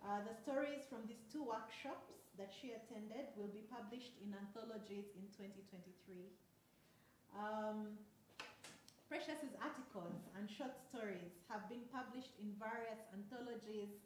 The stories from these two workshops that she attended will be published in anthologies in 2023. Precious's articles and short stories have been published in various anthologies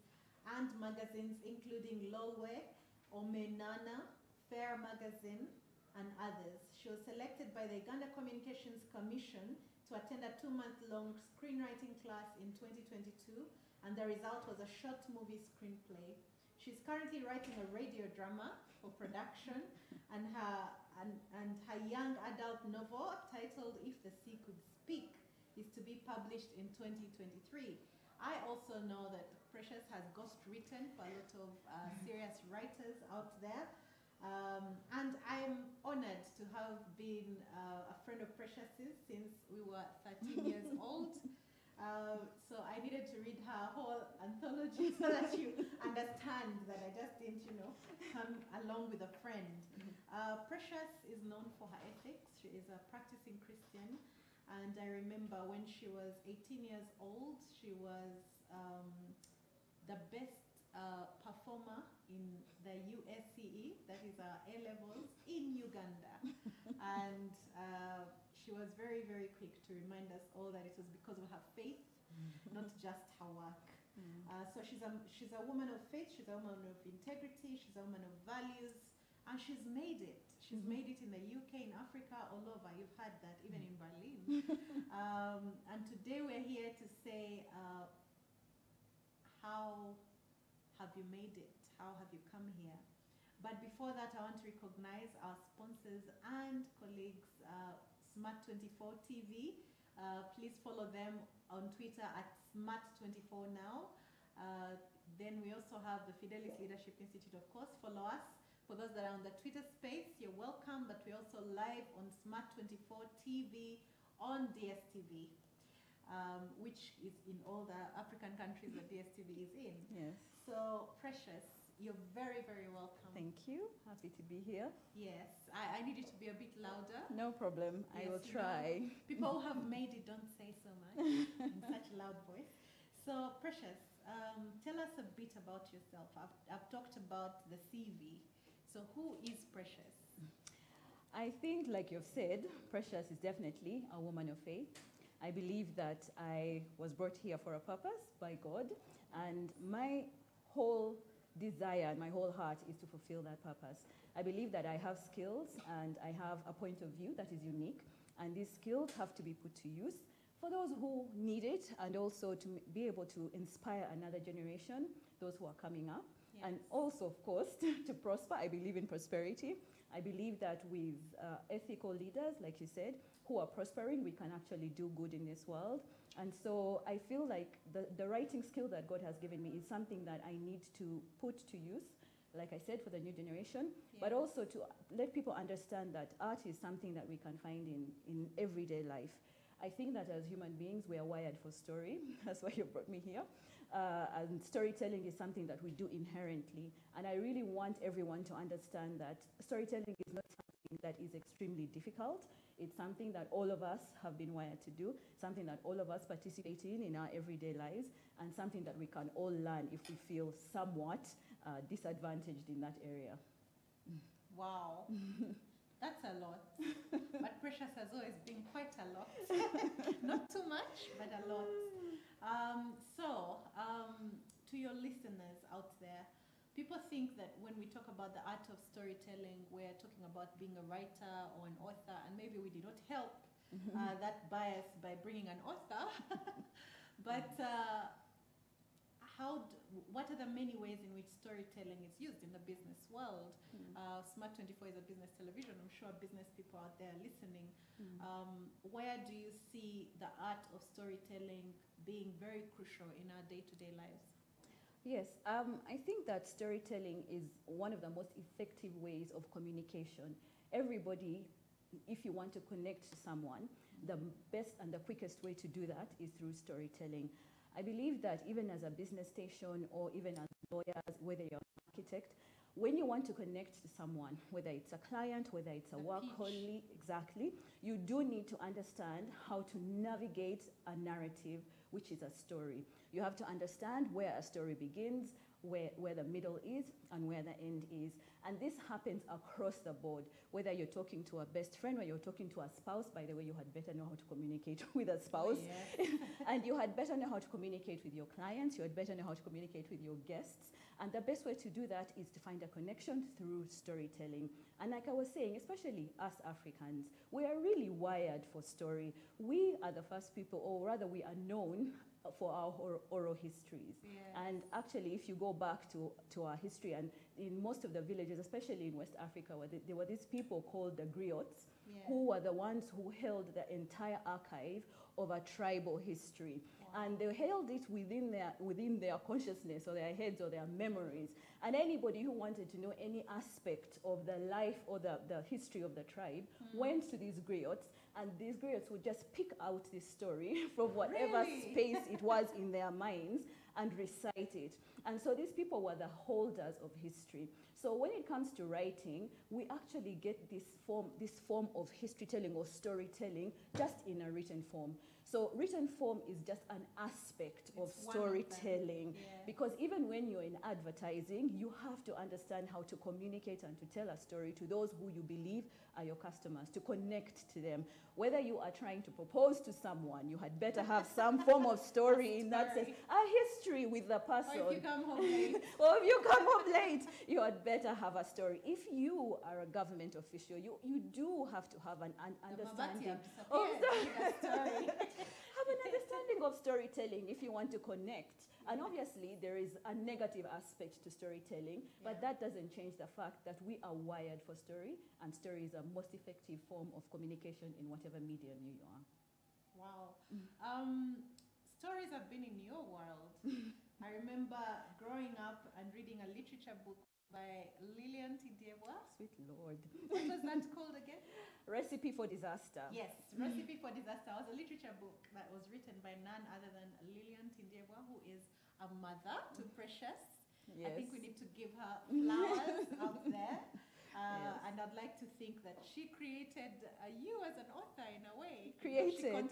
and magazines, including Lolwe, Omenana, Fair Magazine, and others. She was selected by the Uganda Communications Commission to attend a 2-month-long screenwriting class in 2022, and the result was a short movie screenplay. She's currently writing a radio drama for production, and her young adult novel titled If the Sea Could Speak is to be published in 2023. I also know that Precious has ghost-written for a lot of serious writers out there. And I'm honored to have been a friend of Precious's since we were 13 years old. So I needed to read her whole anthology so that you understand that I just didn't, come along with a friend. Precious is known for her ethics. She is a practicing Christian. And I remember when she was 18 years old, she was the best performer in the USCE, that is our A-levels, in Uganda. And she was very, very quick to remind us all that it was because of her faith, not just her work. So she's a woman of faith, she's a woman of integrity, she's a woman of values, and she's made it. She's made it in the UK, in Africa, all over. You've heard that, even in Berlin. And today we're here to say, how have you made it? How have you come here? But before that, I want to recognize our sponsors and colleagues, Smart24 TV. Please follow them on Twitter at Smart24Now. Then we also have the Fidelis Leadership Institute, of course. Follow us. For those that are on the Twitter space, you're welcome, but we're also live on Smart24 TV on DSTV, which is in all the African countries that DSTV is in. Yes. So, Precious, you're very, very welcome. Thank you. Happy to be here. Yes. I need you to be a bit louder. No problem. Yes, I will try. People who have made it don't say so much in such a loud voice. So, Precious, tell us a bit about yourself. I've talked about the CV. So who is Precious? I think, like you've said, Precious is definitely a woman of faith. I believe that I was brought here for a purpose by God, and my whole desire and my whole heart is to fulfill that purpose. I believe that I have skills and I have a point of view that is unique, and these skills have to be put to use for those who need it, and also to be able to inspire another generation, those who are coming up. Yes. And also, of course, to prosper. I believe in prosperity. I believe that with ethical leaders, like you said, who are prospering, we can actually do good in this world. And so I feel like the writing skill that God has given me is something that I need to put to use, like I said, for the new generation, but also to let people understand that art is something that we can find in everyday life. I think that as human beings, we are wired for story. That's why you brought me here. And storytelling is something that we do inherently. And I really want everyone to understand that storytelling is not something that is extremely difficult. It's something that all of us have been wired to do, something that all of us participate in our everyday lives, and something that we can all learn if we feel somewhat disadvantaged in that area. Wow. That's a lot. But Precious has always been quite a lot. Not too much, but a lot. To your listeners out there, people think that when we talk about the art of storytelling, we're talking about being a writer or an author, and maybe we did not help that bias by bringing an author. But what are the many ways in which storytelling is used in the business world? Smart24 is a business television. I'm sure business people out there listening. Where do you see the art of storytelling being very crucial in our day-to-day lives? Yes, I think that storytelling is one of the most effective ways of communication. Everybody, if you want to connect to someone, the best and the quickest way to do that is through storytelling. I believe that even as a business station or even as lawyers, whether you're an architect, when you want to connect to someone, whether it's a client, whether it's a work colleague, exactly, you do need to understand how to navigate a narrative, which is a story. You have to understand where a story begins, where the middle is and where the end is. And this happens across the board, whether you're talking to a best friend or you're talking to a spouse. By the way, you had better know how to communicate with a spouse. Oh, yes. And you had better know how to communicate with your clients. You had better know how to communicate with your guests. And the best way to do that is to find a connection through storytelling. And like I was saying, especially us Africans, we are really wired for story. We are the first people, or rather we are known for our oral histories. Yes. And actually, if you go back to our history, and in most of the villages, especially in West Africa, where there were these people called the griots, Yeah. who were the ones who held the entire archive of a tribal history. Wow. And they held it within their consciousness or their heads or their memories. And anybody who wanted to know any aspect of the life or the history of the tribe went to these griots, and these griots would just pick out this story from whatever Really? space it was in their minds and recite it. And so these people were the holders of history. So when it comes to writing, we actually get this form of history telling or storytelling just in a written form. So written form is just an aspect of It's one of them. storytelling. Yeah. Because even when you're in advertising, you have to understand how to communicate and to tell a story to those who you believe are your customers, to connect to them. Whether you are trying to propose to someone, you had better have some form of story in that sense, a history with the person. Or if you come home late. Or if you come home late, you had better have a story. If you are a government official, you do have to have an understanding of have an understanding of storytelling if you want to connect. And obviously, there is a negative aspect to storytelling, but that doesn't change the fact that we are wired for story, and story is a most effective form of communication in whatever medium you are. Wow. Stories have been in your world. I remember growing up and reading a literature book by Lillian Tidiewa. Sweet Lord. What was that called again? Recipe for Disaster. Yes, Recipe for Disaster was a literature book that was written by none other than Lillian Tidiewa, who is a mother to Precious. Yes. I think we need to give her flowers out there. Yes. And I'd like to think that she created you as an author in a way. Created.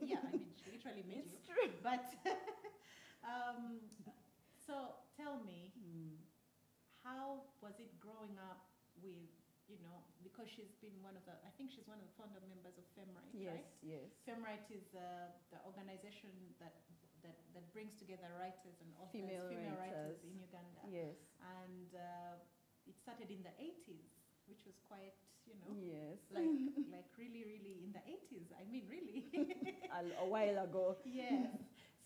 Yeah, I mean, she literally made It's you. true. But, so tell me, how was it growing up with, because she's been I think she's one of the founder members of Femrite, right? Yes. Femrite is the organization that brings together writers and authors, Female writers writers in Uganda. Yes. And it started in the 80s, which was quite, Yes. like really, really in the 80s. I mean, really. A while ago. Yes.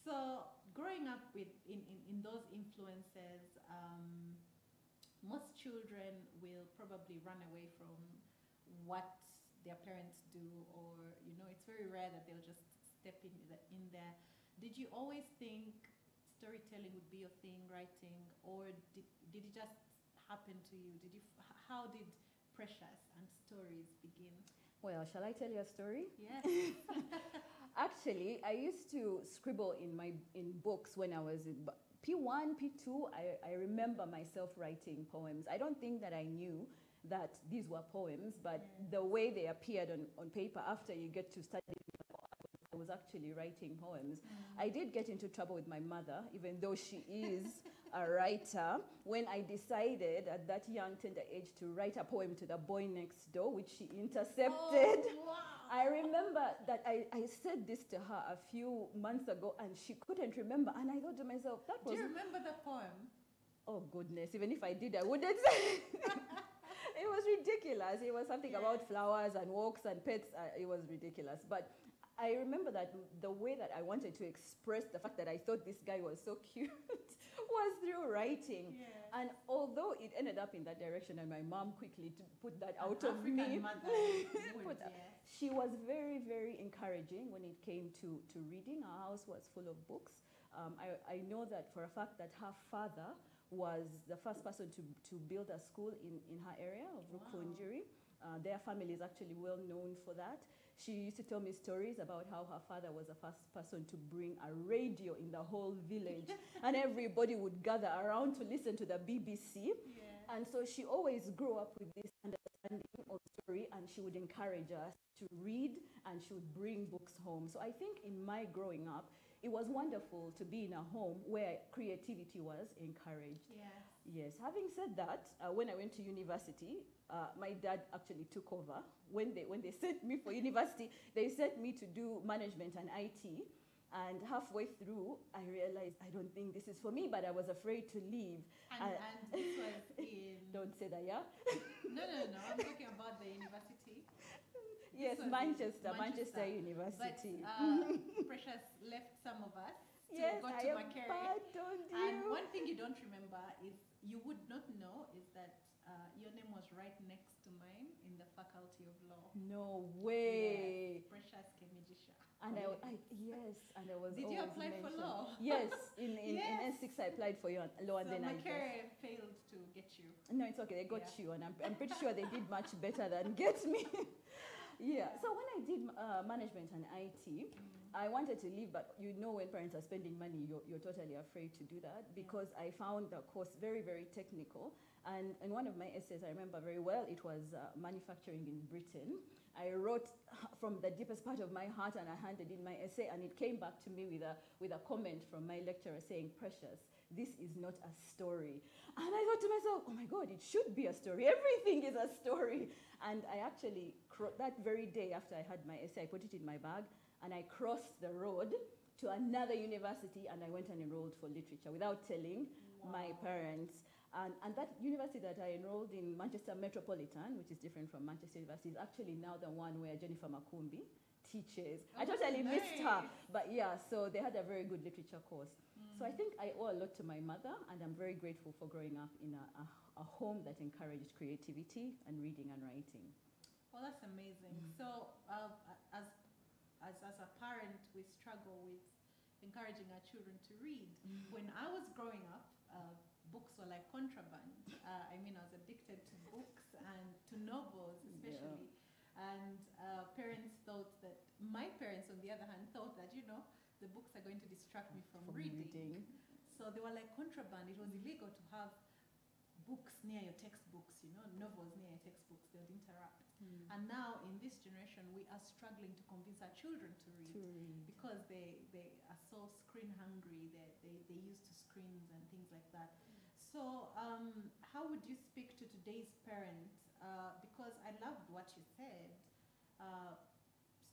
So growing up in those influences, most children will probably run away from what their parents do, or it's very rare that they'll just step in there. Did you always think storytelling would be your thing, writing, or did it just happen to you? How did Precious and stories begin? Well, shall I tell you a story? Yes. Actually, I used to scribble in books when I was in P1, P2. I remember myself writing poems. I don't think that I knew that these were poems, but the way they appeared on paper after you get to study, I was actually writing poems. I did get into trouble with my mother, even though she is a writer, when I decided at that young, tender age to write a poem to the boy next door, which she intercepted. Oh, wow. I remember that I said this to her a few months ago, and she couldn't remember. And I thought to myself, that was... Do you remember the poem? Oh, goodness. Even if I did, I wouldn't say it was ridiculous. It was something about flowers and walks and pets. It was ridiculous. But I remember that the way that I wanted to express the fact that I thought this guy was so cute was through writing. Yes. And although it ended up in that direction, and my mom quickly put that out of African me, mother would, she was very, very encouraging when it came to reading. Our house was full of books. I know that for a fact that her father was the first person to build a school in her area of Rukunjiri. Their family is actually well known for that. She used to tell me stories about how her father was the first person to bring a radio in the whole village, and everybody would gather around to listen to the BBC. And so she always grew up with this understanding of story, and she would encourage us to read, and she would bring books home. So I think in my growing up, it was wonderful to be in a home where creativity was encouraged. Yes. Yes. Having said that, when I went to university, my dad actually took over. When they sent me for university, they sent me to do management and IT. And halfway through, I realized I don't think this is for me, but I was afraid to leave. And this was in... Don't say that, yeah? No. I'm talking about the university. Yes, Manchester University. But Precious left some of us to yes, go to I Makerere. abandoned you. And one thing you don't remember is, you would not know, is that your name was right next to mine in the Faculty of Law. No way. Yes, Precious Kemigisha. And I was. Did you apply for law? Yes, in Yes. N6 I applied for law, and So then Makerere failed to get you. No, it's okay. They got you, and I'm pretty sure they did much better than get me. Yeah. So when I did management and IT, I wanted to leave, but you know, when parents are spending money, you're totally afraid to do that, because I found the course very, very technical. And in one of my essays, I remember very well, it was manufacturing in Britain. I wrote from the deepest part of my heart, and I handed in my essay, and it came back to me with a comment from my lecturer saying, "Precious, this is not a story." And I thought to myself, oh my God, it should be a story. Everything is a story. And I actually, that very day after I had my essay, I put it in my bag, and I crossed the road to another university, and I went and enrolled for literature without telling my parents. And that university that I enrolled in, Manchester Metropolitan, which is different from Manchester University, is actually now the one where Jennifer Makumbi teaches. I totally missed her. But yeah, so they had a very good literature course. So I think I owe a lot to my mother, and I'm very grateful for growing up in a home that encouraged creativity and reading and writing. Well, that's amazing. So as a parent, we struggle with encouraging our children to read. When I was growing up, books were like contraband. I mean, I was addicted to books and to novels especially. Yeah. And parents thought that, my parents on the other hand, thought that, the books are going to distract me from reading. So they were like contraband. It was illegal to have books near your textbooks, novels near your textbooks. They would interrupt. And now in this generation, we are struggling to convince our children to read. Because they are so screen hungry. They're used to screens and things like that. So how would you speak to today's parents? Because I loved what you said.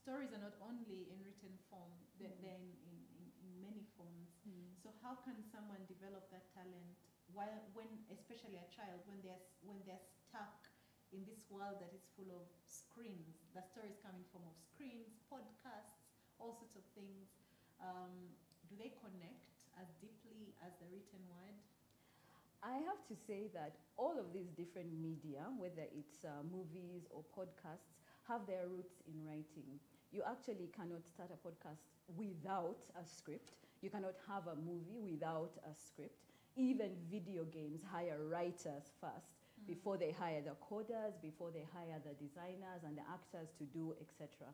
Stories are not only in written form, they're in many forms. So how can someone develop that talent when especially a child, when they're stuck in this world that is full of screens? The stories come in form of screens, podcasts, all sorts of things. Do they connect as deeply as the written word? I have to say that all of these different media, whether it's movies or podcasts, have their roots in writing. You actually cannot start a podcast without a script. You cannot have a movie without a script. Even video games hire writers first before they hire the coders, before they hire the designers and the actors to do, etc.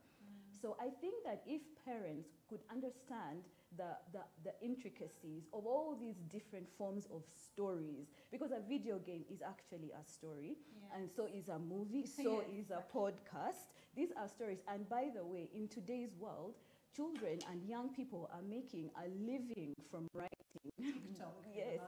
So I think that if parents could understand the intricacies of all these different forms of stories, because a video game is actually a story, and so is a movie, so is a podcast. These are stories. And by the way, in today's world, children and young people are making a living from writing. TikTok. Yes.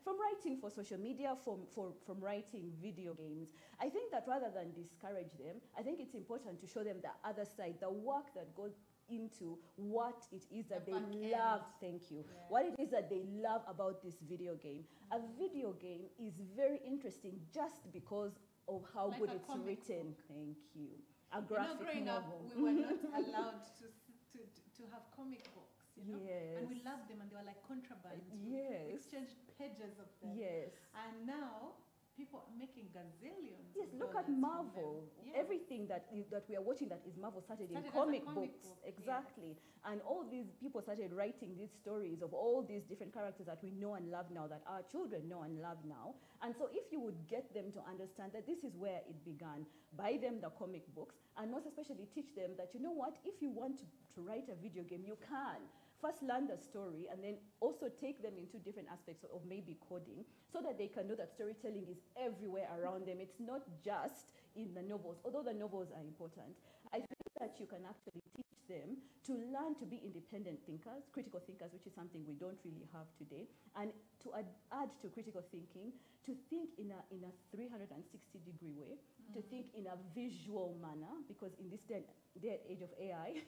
From writing for social media, from writing video games. I think that rather than discourage them, I think it's important to show them the other side, the work that goes into what it is that they love. Thank you. Yeah. What it is that they love about this video game. A video game is very interesting just because of how good it's written. Thank you. A graphic growing novel. up, we were not allowed to have comic books, Yes. and we loved them, and they were like contraband. Yes. We exchanged pages of them. Yes. And now people are making gazillions. Yes, look at Marvel. Yes. Everything that we are watching that is Marvel started in comic books. Exactly. Yeah. And all these people started writing these stories of all these different characters that we know and love now, that our children know and love now. And so if you would get them to understand that this is where it began, buy them the comic books, and most especially teach them that, if you want to write a video game, you can. First learn the story, and then also take them into different aspects of maybe coding, so that they can know that storytelling is everywhere around them. It's not just in the novels, although the novels are important. I think that you can actually teach them to learn to be independent thinkers, critical thinkers, which is something we don't really have today, and to add to critical thinking, to think in a 360-degree way, to think in a visual manner, because in this day and age of AI,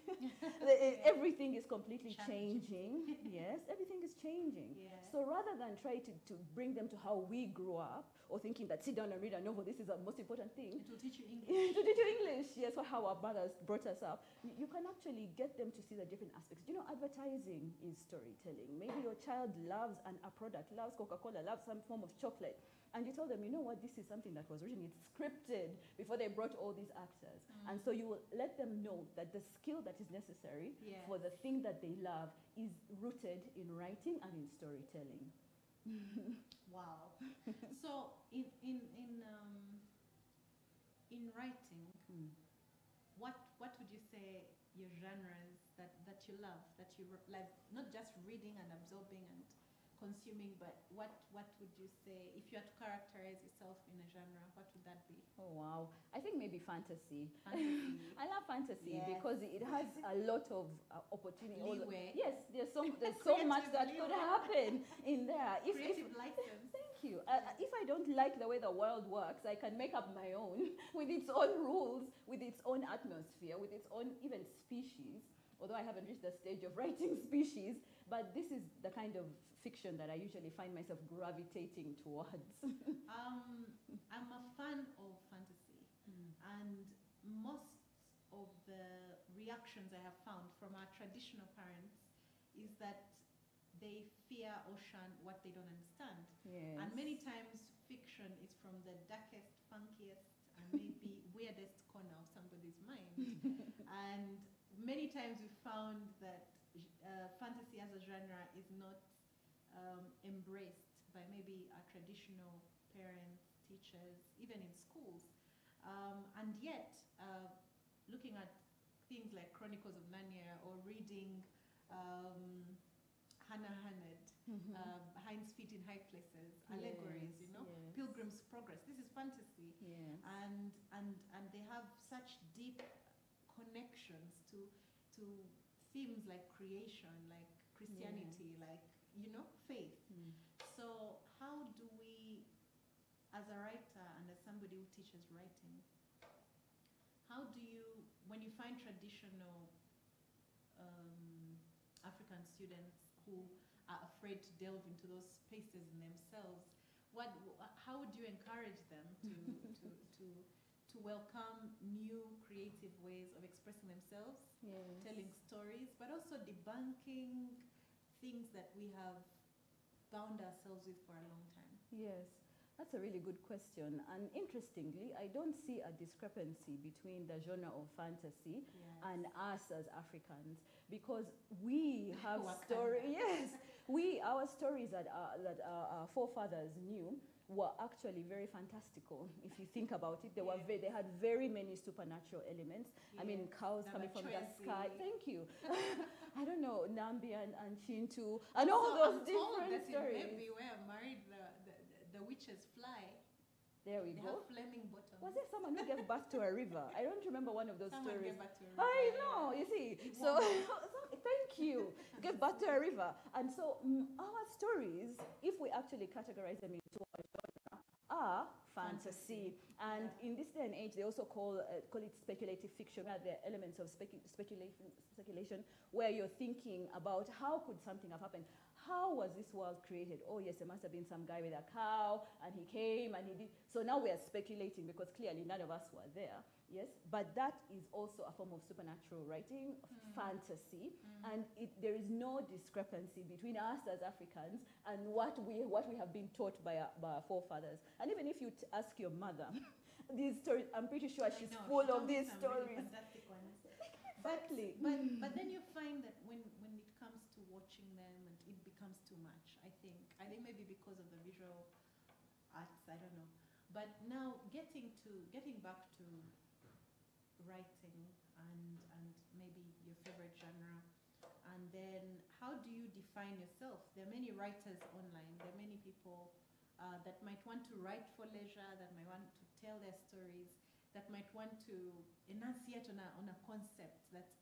everything is completely changing. Yes, everything is changing. Yeah. So rather than try to bring them to how we grew up, or thinking that sit down and read a novel, this is the most important thing. It will teach you English. To teach you English, yes, or how our mothers brought us up. You can actually get them to see the different aspects. You know, advertising is storytelling. Maybe your child loves a product, loves Coca-Cola, loves some form of chocolate. And you tell them, you know what, this is something that was written, it's scripted before they brought all these actors. And so you will let them know that the skill that is necessary for the thing that they love is rooted in writing and in storytelling. Wow. So in writing, what would you say your genres that you love, that you like, not just reading and absorbing and consuming, but what would you say, if you had to characterize yourself in a genre, what would that be? Oh wow, I think maybe fantasy. Fantasy. I love fantasy Yes. because it has a lot of opportunity. Leeway. Yes, there's so much that could happen in there. Creative license. Thank you. If I don't like the way the world works, I can make up my own with its own rules, with its own atmosphere, with its own even species. Although I haven't reached the stage of writing species, but this is the kind of fiction that I usually find myself gravitating towards. I'm a fan of fantasy, and most of the reactions I have found from our traditional parents is that they fear or shun what they don't understand. Yes. And many times fiction is from the darkest, funkiest, and maybe weirdest corner of somebody's mind. And many times we found that fantasy as a genre is not embraced by maybe our traditional parents, teachers, even in schools. And yet, looking at things like Chronicles of Narnia or reading Hannah Hannard, Hind's Feet in High Places, allegories, you know, Pilgrim's Progress. This is fantasy. Yes. And they have such deep connections to themes like creation, like Christianity, like, you know, faith. So how do we, as a writer and as somebody who teaches writing, how do you, when you find traditional African students who are afraid to delve into those spaces in themselves, how would you encourage them to welcome new creative ways of expressing themselves, telling stories, but also debunking things that we have bound ourselves with for a long time? Yes, that's a really good question. And interestingly, I don't see a discrepancy between the genre of fantasy and us as Africans, because we have stories. Yes, our stories that our forefathers knew were actually very fantastical. If you think about it, they had very many supernatural elements. I mean, cows coming from the sky. Thank you. I don't know, Nambi and Chintu, and all those different stories. Everywhere married the witches fly. There we go. Have flaming bottoms. Was there someone who gave birth to a river? I don't remember one of those stories. Gave birth to a river. I know, you see. So, thank you. Gave birth to a river. And so our stories, if we actually categorize them into a genre, are fantasy. And in this day and age, they also call it speculative fiction, where there are elements of speculation, where you're thinking about how could something have happened? How was this world created? Oh yes, there must have been some guy with a cow, and he came and he did. So now we are speculating, because clearly none of us were there. Yes, but that is also a form of supernatural writing, fantasy, and there is no discrepancy between us as Africans and what we have been taught by our forefathers. And even if you ask your mother, these stories, I'm pretty sure she's full of these stories. Really fantastic ones. Exactly. But then you find that when it comes to watching them, and it becomes too much. I think maybe because of the visual arts, I don't know. But now getting back to writing and maybe your favorite genre, and then how do you define yourself? There are many writers online. There are many people that might want to write for leisure, that might want to tell their stories, that might want to enunciate on a concept that's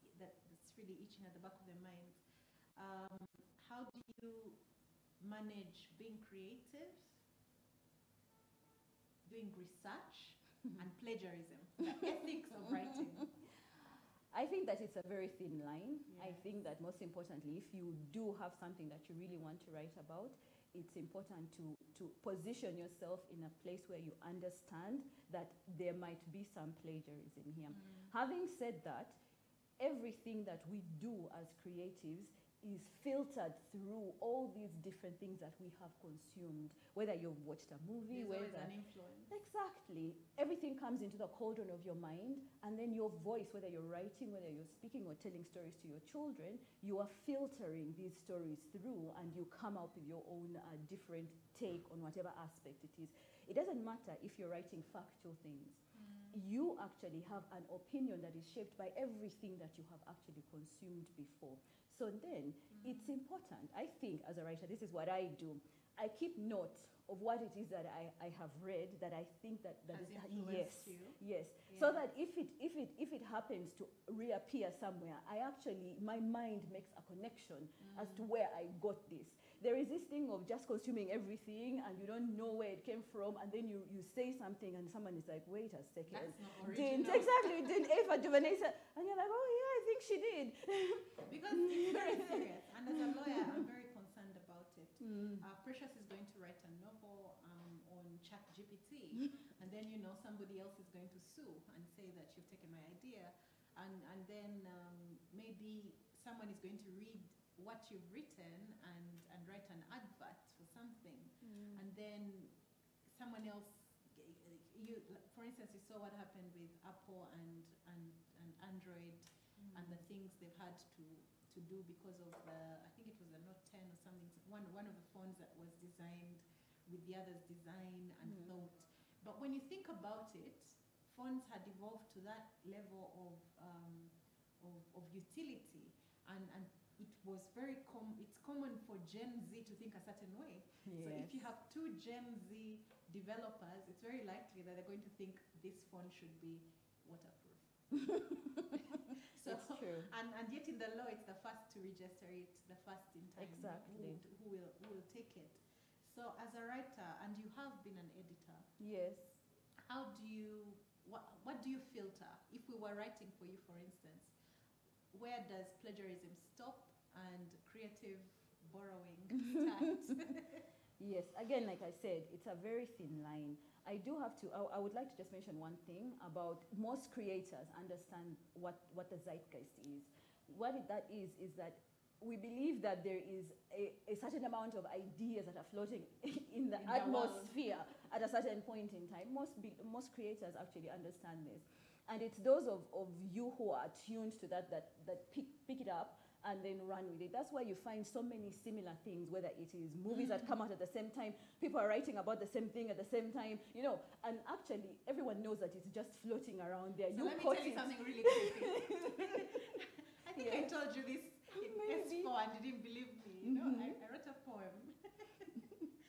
really itching at the back of their minds. How do you manage being creative, doing research, and plagiarism, the ethics of writing? I think that it's a very thin line. Yes. I think that most importantly, if you do have something that you really want to write about, it's important to position yourself in a place where you understand that there might be some plagiarism here. Having said that, everything that we do as creatives is filtered through all these different things that we have consumed, whether you've watched a movie, There's whether... always an influence. Exactly. Everything comes into the cauldron of your mind, and then your voice, whether you're writing, whether you're speaking or telling stories to your children, you are filtering these stories through, and you come up with your own different take on whatever aspect it is. It doesn't matter if you're writing factual things. You actually have an opinion that is shaped by everything that you have actually consumed before. So then, it's important, I think, as a writer, this is what I do. I keep note of what it is that I have read that I think that Has is influenced you. yes. Yeah. So that if it happens to reappear somewhere, my mind makes a connection as to where I got this. There is this thing of just consuming everything and you don't know where it came from, and then you say something and someone is like, wait a second. That's not original. Didn't Eva DuVernay say? And you're like, oh yeah, I think she did. Because it's very serious. And as a lawyer, I'm very concerned about it. Precious is going to write a novel on ChatGPT, and then somebody else is going to sue and say that you've taken my idea, and then maybe someone is going to read what you've written and write an advert for something, and then someone else. For instance, you saw what happened with Apple and Android, and the things they've had to do because of I think it was the Note 10 or something. One of the phones that was designed with the other's design and thought. But when you think about it, phones had evolved to that level of utility, and it was it's common for Gen Z to think a certain way. Yes. So if you have two Gen Z developers, it's very likely that they're going to think this phone should be waterproof. So, it's true. And yet in the law, it's the first to register it, the first in time. Exactly. Who will take it. So as a writer, and you have been an editor. Yes. What do you filter? If we were writing for you, for instance, where does plagiarism stop and creative borrowing start? Yes, again, like I said, it's a very thin line. I would like to just mention one thing about most creators understand what the zeitgeist is. What that is that we believe that there is a certain amount of ideas that are floating in the atmosphere at a certain point in time. Most creators actually understand this. And it's those of you who are tuned to that pick it up and then run with it. That's why you find so many similar things, whether it is movies that come out at the same time, people are writing about the same thing at the same time, and actually everyone knows that it's just floating around there. So let me tell you something really creepy. I think I told you this in S4 and you didn't believe me. I wrote a poem.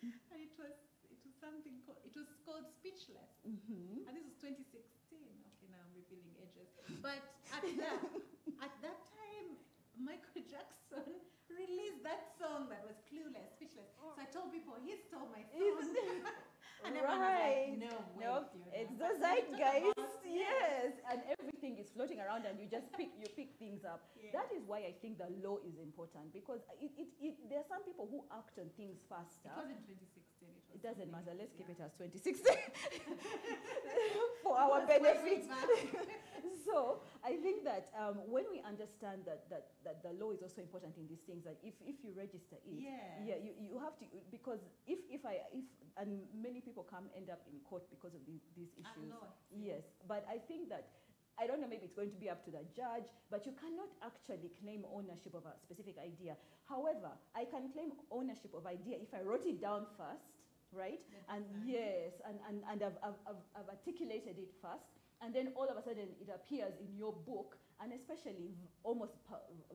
And it was something called, it was called Speechless. And this was 2016. Okay, now I'm revealing ages. But at that time, Michael Jackson released that song that was Clueless, Speechless. So I told people, he stole my song. And everyone was like, no way. Nope. It's the zeitgeist. Yes. And everything is floating around and you just pick things up. Yeah. That is why I think the law is important, because there are some people who act on things faster. It was in 2016. It doesn't matter. Let's keep it as 2016 for our benefit. So I think that when we understand that the law is also important in these things, that if you register it, you have to, because if and many people end up in court because of these issues. Yes, but I think that, I don't know, maybe it's going to be up to the judge, but you cannot actually claim ownership of a specific idea. However, I can claim ownership of idea if I wrote it down first, right? And yes, and I've articulated it first, and then all of a sudden it appears in your book, and especially almost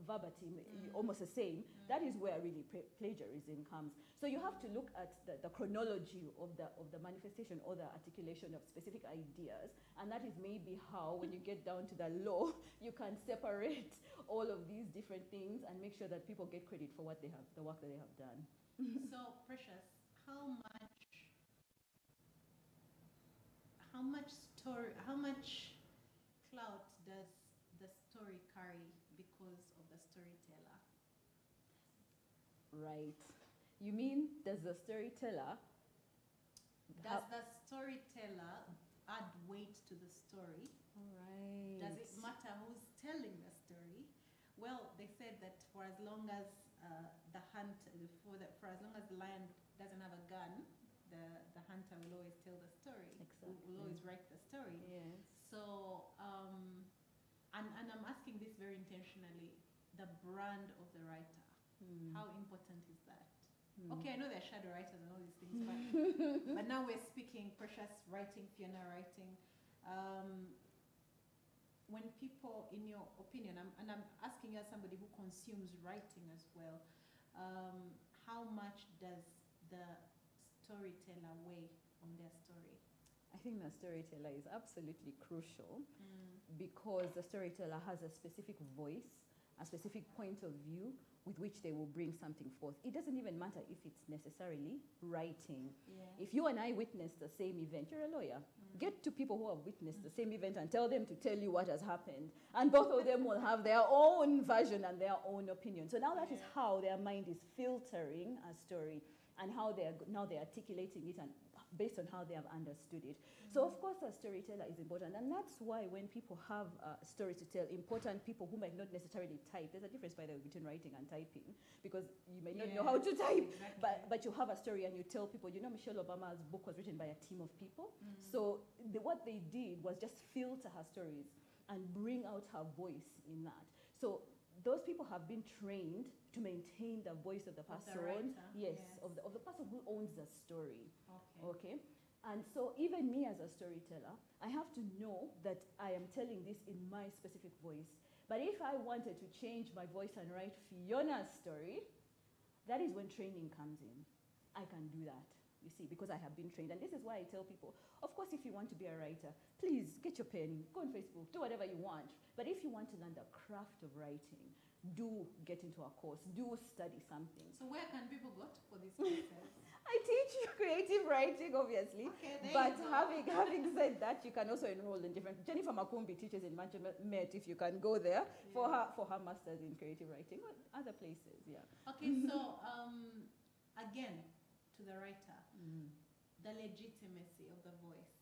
verbatim, almost the same, that is where really plagiarism comes. So you have to look at the chronology of the manifestation or the articulation of specific ideas, and that is maybe how, when you get down to the law, you can separate all of these different things and make sure that people get credit for what they have, the work that they have done. So, Precious, how much clout does the story carry because of the storyteller? Right. You mean, does the storyteller add weight to the story? Right. Does it matter who's telling the story? Well, they said that for as long as for as long as the lion doesn't have a gun, the hunter will always tell the story. Exactly. Will always write the story. Yes. So, and I'm asking this very intentionally, the brand of the writer. How important is that? Okay, I know they're shadow writers and all these things, but now we're speaking Precious writing, Fiona writing. When people, in your opinion, and I'm asking you as somebody who consumes writing as well, how much does the storyteller weigh on their story? I think the storyteller is absolutely crucial because the storyteller has a specific voice, a specific point of view with which they will bring something forth. It doesn't even matter if it's necessarily writing. Yeah. If you and I witness the same event, you're a lawyer. Get to people who have witnessed the same event and tell them to tell you what has happened. And both of them will have their own version and their own opinion. So now that is how their mind is filtering a story and how they're articulating it and based on how they have understood it. So of course a storyteller is important, and that's why when people have stories to tell, important people who might not necessarily type, there's a difference by the way between writing and typing, because you may not know how to type, but you have a story and you tell people, you know, Michelle Obama's book was written by a team of people. So what they did was just filter her stories and bring out her voice in that. So those people have been trained to maintain the voice of the person. Yes, of the person who owns the story. Okay. And so even me as a storyteller, I have to know that I am telling this in my specific voice. But if I wanted to change my voice and write Fiona's story, that is when training comes in. I can do that, you see, because I have been trained. And this is why I tell people, of course, if you want to be a writer, please get your pen, go on Facebook, do whatever you want. But if you want to learn the craft of writing, do get into a course, do study something. So where can people go for these courses? I teach creative writing, obviously. Okay, but having said that, you can also enroll in different. Jennifer Makumbi teaches in Manchester Met, if you can go there for her master's in creative writing, or other places. Yeah. Okay, so again, to the writer, the legitimacy of the voice.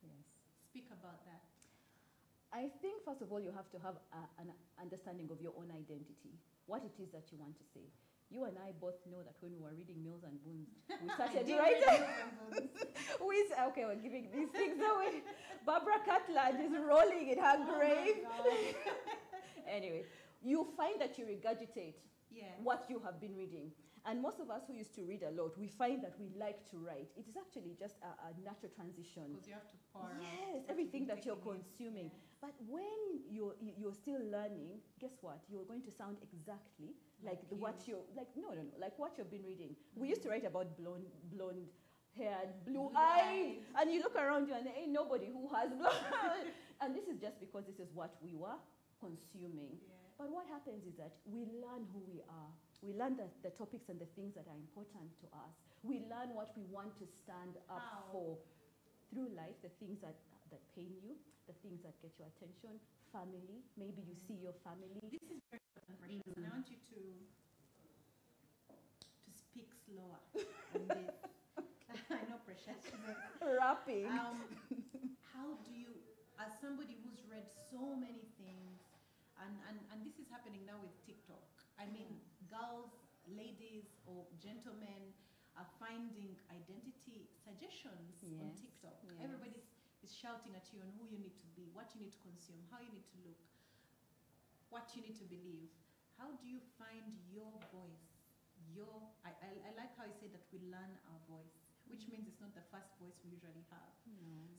Yes. Speak about that. I think first of all you have to have an understanding of your own identity, what it is that you want to say. You and I both know that when we were reading Mills and Boons, we started writing. Okay, we're giving these things away. Barbara Cartland is rolling in her grave. Anyway, you find that you regurgitate what you have been reading. And most of us who used to read a lot, we find that we like to write. It is actually just a natural transition. Because you have to pour out. Yes, everything that you're consuming. But when you're still learning, guess what? You're going to sound exactly like what you've been reading. We used to write about blonde haired, blue eyed, and you look around you and there ain't nobody who has blonde. And this is just because this is what we were consuming. Yeah. But what happens is that we learn who we are. We learn the topics and the things that are important to us. We learn what we want to stand up for through life, the things that pain you, the things that get your attention, family. Maybe you see your family. This is very important, Precious, and I want you to speak slower on this. I know, Precious. Rapping. How do you, as somebody who's read so many things, and this is happening now with TikTok. I mean, girls, ladies, or gentlemen are finding identity suggestions on TikTok. Yes. Everybody is shouting at you on who you need to be, what you need to consume, how you need to look, what you need to believe. How do you find your voice? I like how you say that we learn our voice, which means it's not the first voice we usually have.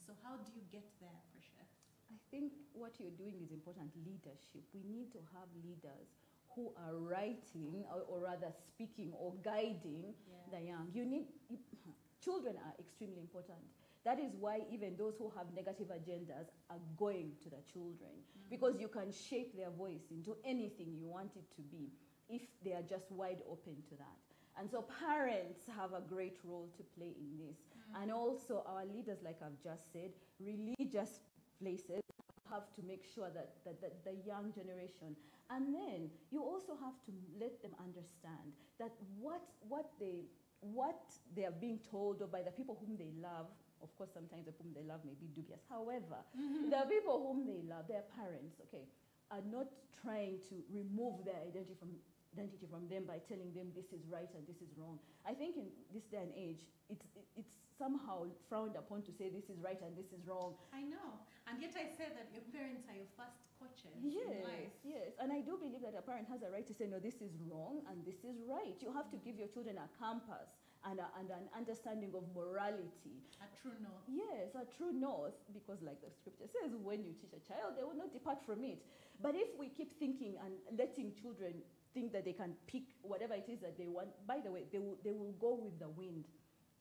So how do you get there, Precious? I think what you're doing is important. Leadership. We need to have leaders who are writing, or rather speaking or guiding the young. Children are extremely important. That is why even those who have negative agendas are going to the children, because you can shape their voice into anything you want it to be if they are just wide open to that. And so parents have a great role to play in this. And also our leaders, like I've just said, religious places have to make sure that the young generation, and then you also have to let them understand that what they are being told, or by the people whom they love. Of course, sometimes the people whom they love may be dubious. However, the people whom they love, their parents, okay, are not trying to remove their identity from them by telling them this is right and this is wrong. I think in this day and age, it's somehow frowned upon to say this is right and this is wrong. I know, and yet I say that your parents are your first coaches in life. Yes, and I do believe that a parent has a right to say, no, this is wrong and this is right. You have to give your children a compass and an understanding of morality. A true north. Yes, a true north, because like the scripture says, when you teach a child, they will not depart from it. But if we keep thinking and letting children think that they can pick whatever it is that they want, by the way, they will go with the wind.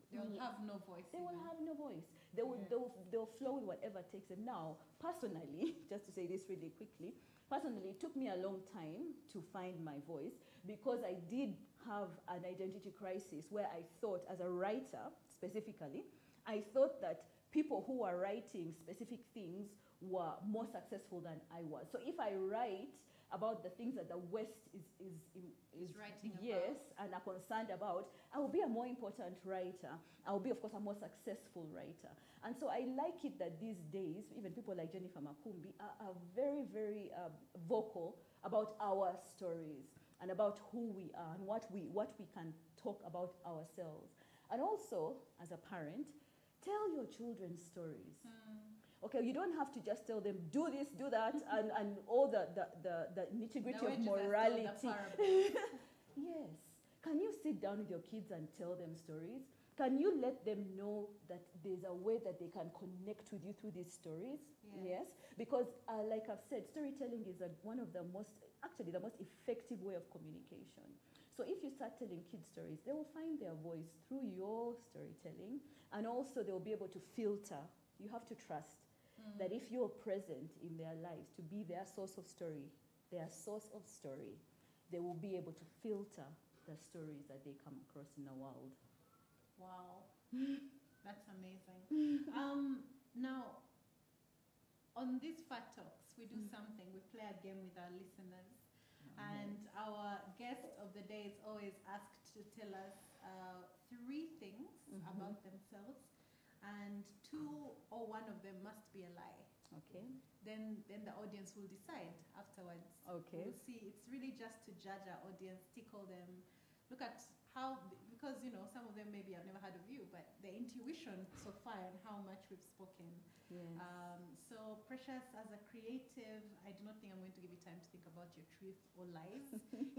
They'll have no voice. They will have no voice. They'll flow with whatever takes them. Now, personally, just to say this really quickly, personally, it took me a long time to find my voice, because I did have an identity crisis where I thought, as a writer specifically, I thought that people who are writing specific things were more successful than I was. So if I write about the things that the West is writing yes, and are concerned about, I will be a more important writer. I will be, of course, a more successful writer. And so I like it that these days, even people like Jennifer Makumbi are very, very vocal about our stories and about who we are and what we can talk about ourselves. And also, as a parent, tell your children stories. Okay, you don't have to just tell them, do this, do that, and all the nitty-gritty of morality. Yes. Can you sit down with your kids and tell them stories? Can you let them know that there's a way that they can connect with you through these stories? Yes. Because, like I've said, storytelling is one of the most effective way of communication. So if you start telling kids stories, they will find their voice through your storytelling, and also they will be able to filter. You have to trust that if you're present in their lives to be their source of story, they will be able to filter the stories that they come across in the world. Wow, that's amazing. Now, on these Fat Talks, we do something. We play a game with our listeners. And our guest of the day is always asked to tell us 3 things about themselves, and 2 or 1 of them must be a lie. Okay. Then the audience will decide afterwards. Okay. We'll see. It's really just to judge our audience, tickle them, look at how, because some of them maybe have never heard of you, but the intuition so far and how much we've spoken. Yes. So Precious, as a creative, I do not think I'm going to give you time to think about your truth or lies.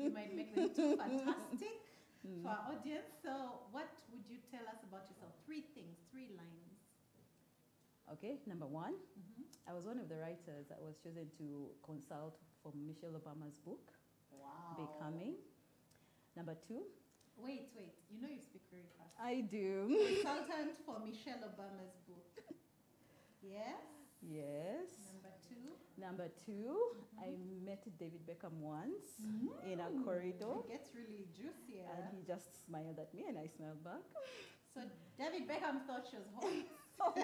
You might make them too fantastic for our audience. So what would you tell us about yourself? 3 things, 3 lines. Okay, number 1, I was one of the writers that was chosen to consult for Michelle Obama's book, Becoming. Number 2. Wait. You know you speak very fast. I do. Consultant for Michelle Obama's book. Yes? Yes. Number 2, I met David Beckham once in a corridor. It gets really juicy. And he just smiled at me and I smiled back. So David Beckham thought she was hot.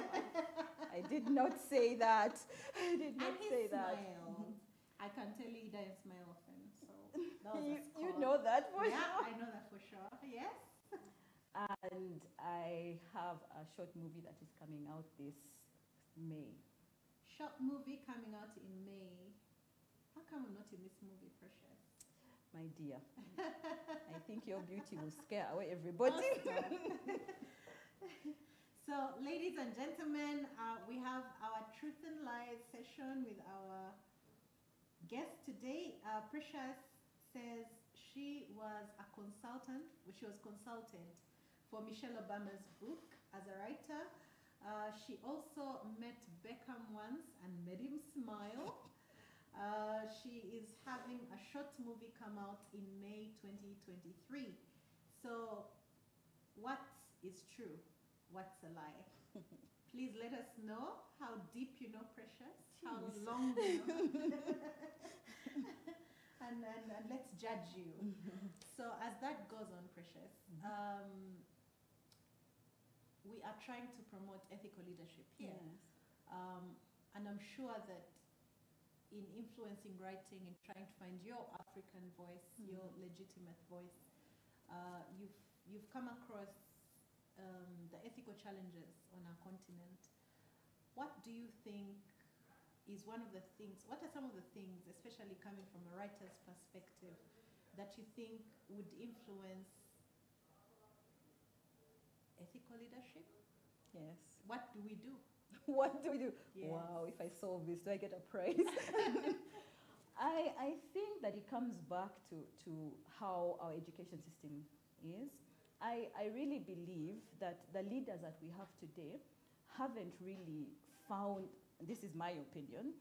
I did not say that. I did not say that. Smiled. I can tell you he doesn't smile often. So that was you know that for sure. Yeah, I know that for sure. Yes. And I have a short movie that is coming out this May. Short movie coming out in May. How come I'm not in this movie, Precious? My dear, I think your beauty will scare away everybody. So, ladies and gentlemen, we have our Truth and Lies session with our guest today. Precious says she was a consultant, she was consultant for Michelle Obama's book as a writer. She also met Beckham once and made him smile. She is having a short movie come out in May 2023. So, what is true? What's a lie? Please let us know how deep you know Precious, how long you know. and let's judge you. So as that goes on, Precious, we are trying to promote ethical leadership here. Yes. And I'm sure that in influencing writing, in trying to find your African voice, your legitimate voice, you've come across the ethical challenges on our continent. What do you think is one of the things, what are some of the things, especially coming from a writer's perspective, that you think would influence ethical leadership? Yes. What do we do? What do we do? Yes. Wow, if I solve this, do I get a prize? I think that it comes back to how our education system is. I really believe that the leaders that we have today haven't really found, this is my opinion,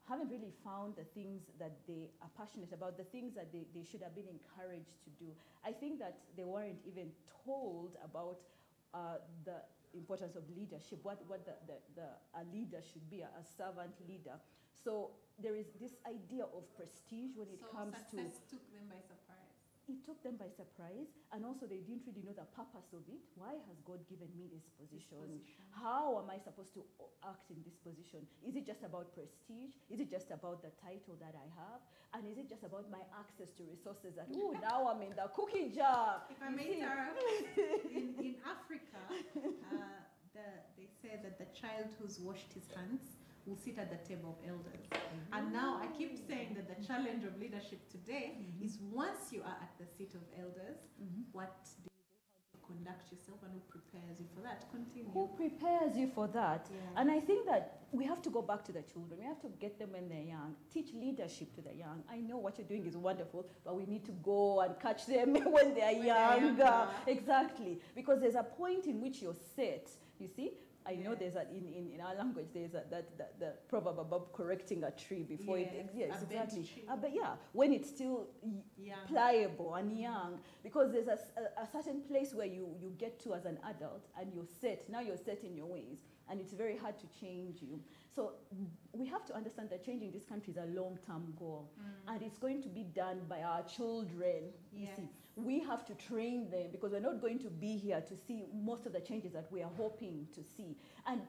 haven't really found the things that they are passionate about, the things that they should have been encouraged to do. I think that they weren't even told about the importance of leadership, what a leader should be, a servant leader. So there is this idea of prestige when it comes to... So success took them by surprise. It took them by surprise, and also they didn't really know the purpose of it. Why has God given me this position? How am I supposed to act in this position? Is it just about prestige? Is it just about the title that I have? And is it just about my access to resources that, oh, now I'm in the cookie jar? If I may interrupt, in Africa, they say that the child who's washed his hands will sit at the table of elders. And now I keep saying that the challenge of leadership today is once you are at the seat of elders, what do you do? How do you conduct yourself, and who prepares you for that? Continue. Who prepares you for that? Yeah. And I think that we have to go back to the children. We have to get them when they're young. Teach leadership to the young. I know what you're doing is wonderful, but we need to go and catch them when they're younger. Exactly. Because there's a point in which you're set, you see? I know there's a, in our language, there's the proverb about correcting a tree before yes, exactly. But yeah, when it's still pliable and young, because there's a certain place where you get to as an adult and you're set, now you're set in your ways, and it's very hard to change you. So we have to understand that changing this country is a long-term goal, and it's going to be done by our children, you see. We have to train them, because we're not going to be here to see most of the changes that we are hoping to see.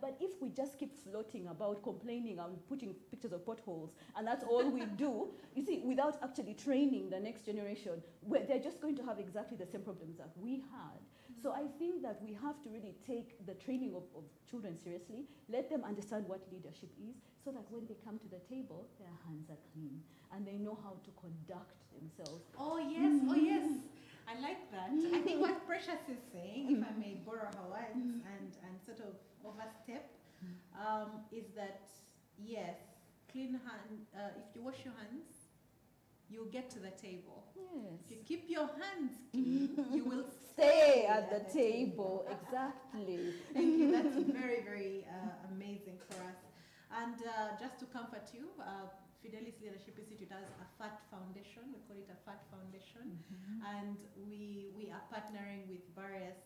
But if we just keep floating about, complaining and putting pictures of potholes, and that's all we do, you see, without actually training the next generation, they're just going to have exactly the same problems that we had. So I think that we have to really take the training of children seriously, let them understand what leadership is, so that when they come to the table, their hands are clean, and they know how to conduct themselves. Oh yes, oh yes. I like that. I think what Precious is saying, if I may borrow her words and sort of overstep, is that, yes, clean hand, if you wash your hands, you'll get to the table. Yes. If you keep your hands clean, you will stay at the table. Exactly. Thank you. That's very, very amazing for us. And just to comfort you, Fidelis Leadership Institute has a FAT Foundation. We call it a FAT Foundation. And we are partnering with various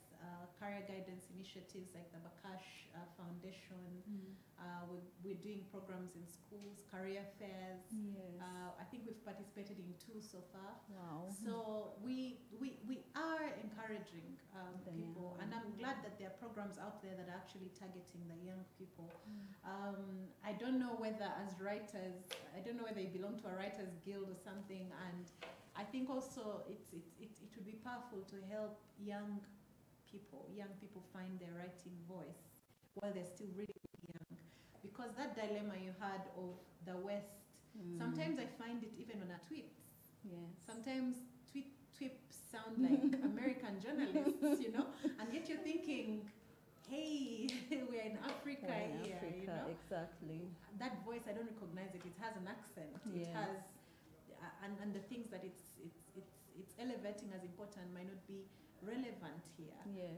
career guidance initiatives like the Bakash Foundation. We're doing programs in schools, career fairs. Yes. I think we've participated in 2 so far. Wow. So we are encouraging people, and I'm glad that there are programs out there that are actually targeting the young people. I don't know whether as writers, I don't know whether you belong to a writers guild or something, and I think also it would be powerful to help young people find their writing voice while they're still really young. Because that dilemma you had of the West, sometimes I find it even on our tweets. Yes. Sometimes tweets sound like American journalists, you know, and yet you're thinking, hey, we're in Africa here, you know. Exactly. That voice, I don't recognize it. It has an accent. Yes. It has, and the things that it's elevating as important might not be relevant here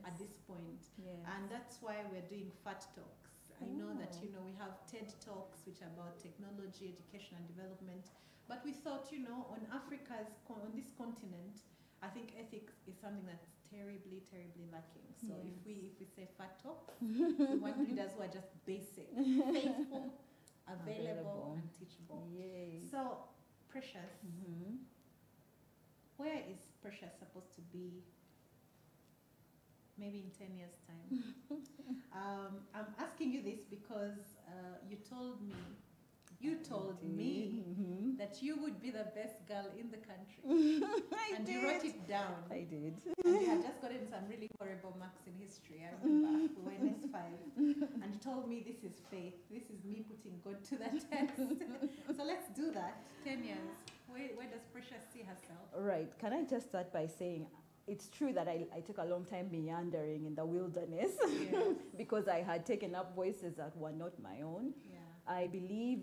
at this point. Yes. And that's why we're doing FAT Talks. I know that, you know, we have TED Talks, which are about technology, education, and development. But we thought, you know, on on this continent, I think ethics is something that's terribly, terribly lacking. So Yes. if we say fat talks, we want leaders who are just basic, faithful, available, and teachable. Yay. So, Precious, where is Precious supposed to be maybe in 10 years' time? I'm asking you this because you told me that you would be the best girl in the country. And you wrote it down. I did. And you had just gotten some really horrible marks in history. I remember we were in S5. And you told me this is faith. This is me putting God to the test. So let's do that. 10 years. Where does Precious see herself? Right. Can I just start by saying it's true that I took a long time meandering in the wilderness because I had taken up voices that were not my own. Yeah. I believe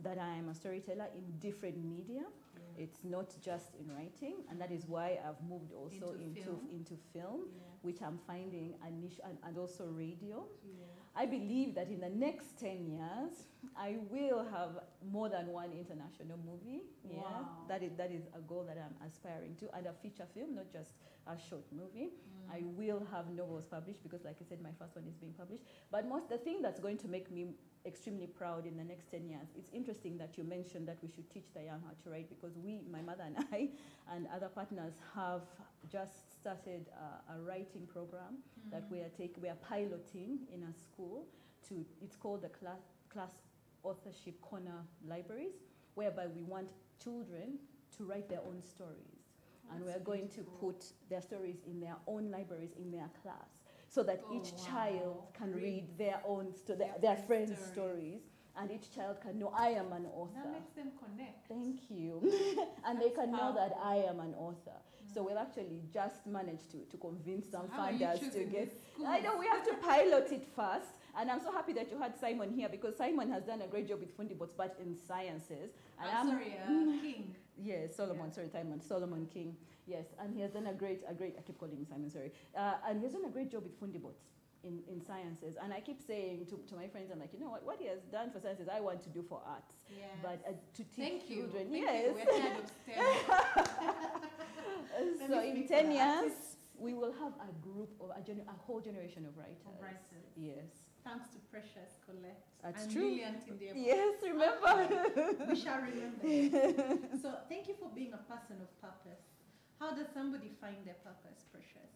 that I am a storyteller in different media. Yeah. It's not just in writing, and that is why I've moved also into film, which I'm finding a niche, and also radio. Yeah. I believe that in the next 10 years, I will have more than one international movie. Yeah, wow. That is a goal that I'm aspiring to, and a feature film, not just a short movie. I will have novels published because, like I said, my first one is being published. But the thing that's going to make me extremely proud in the next 10 years, it's interesting that you mentioned that we should teach the young how to write, because my mother and I and other partners have just started a writing program that we are piloting in a school. It's called the class authorship corner libraries, whereby we want children to write their own stories. And we're going to put their stories in their own libraries in their class, so that each child can read their own their friends' stories, and each child can know, I am an author. That makes them connect. Thank you. And they can know that I am an author. So we'll actually just manage to convince some funders to get. I know we have to pilot it first. And I'm so happy that you had Simon here, because Simon has done a great job with Fundibots, but in sciences. And King. Yes, Solomon, Solomon King. Yes, and he has done I keep calling him Simon, sorry. And he has done a great job with Fundibots in sciences. And I keep saying to my friends, I'm like, you know what he has done for sciences, I want to do for arts. Yes. But to teach children. Yes. We're tired of STEM. So in 10 years, we will have a group of a whole generation of writers. Yes. Thanks to Precious, Collette, That's and true. Lillian in the Yes, remember. We shall remember. So thank you for being a person of purpose. How does somebody find their purpose, Precious?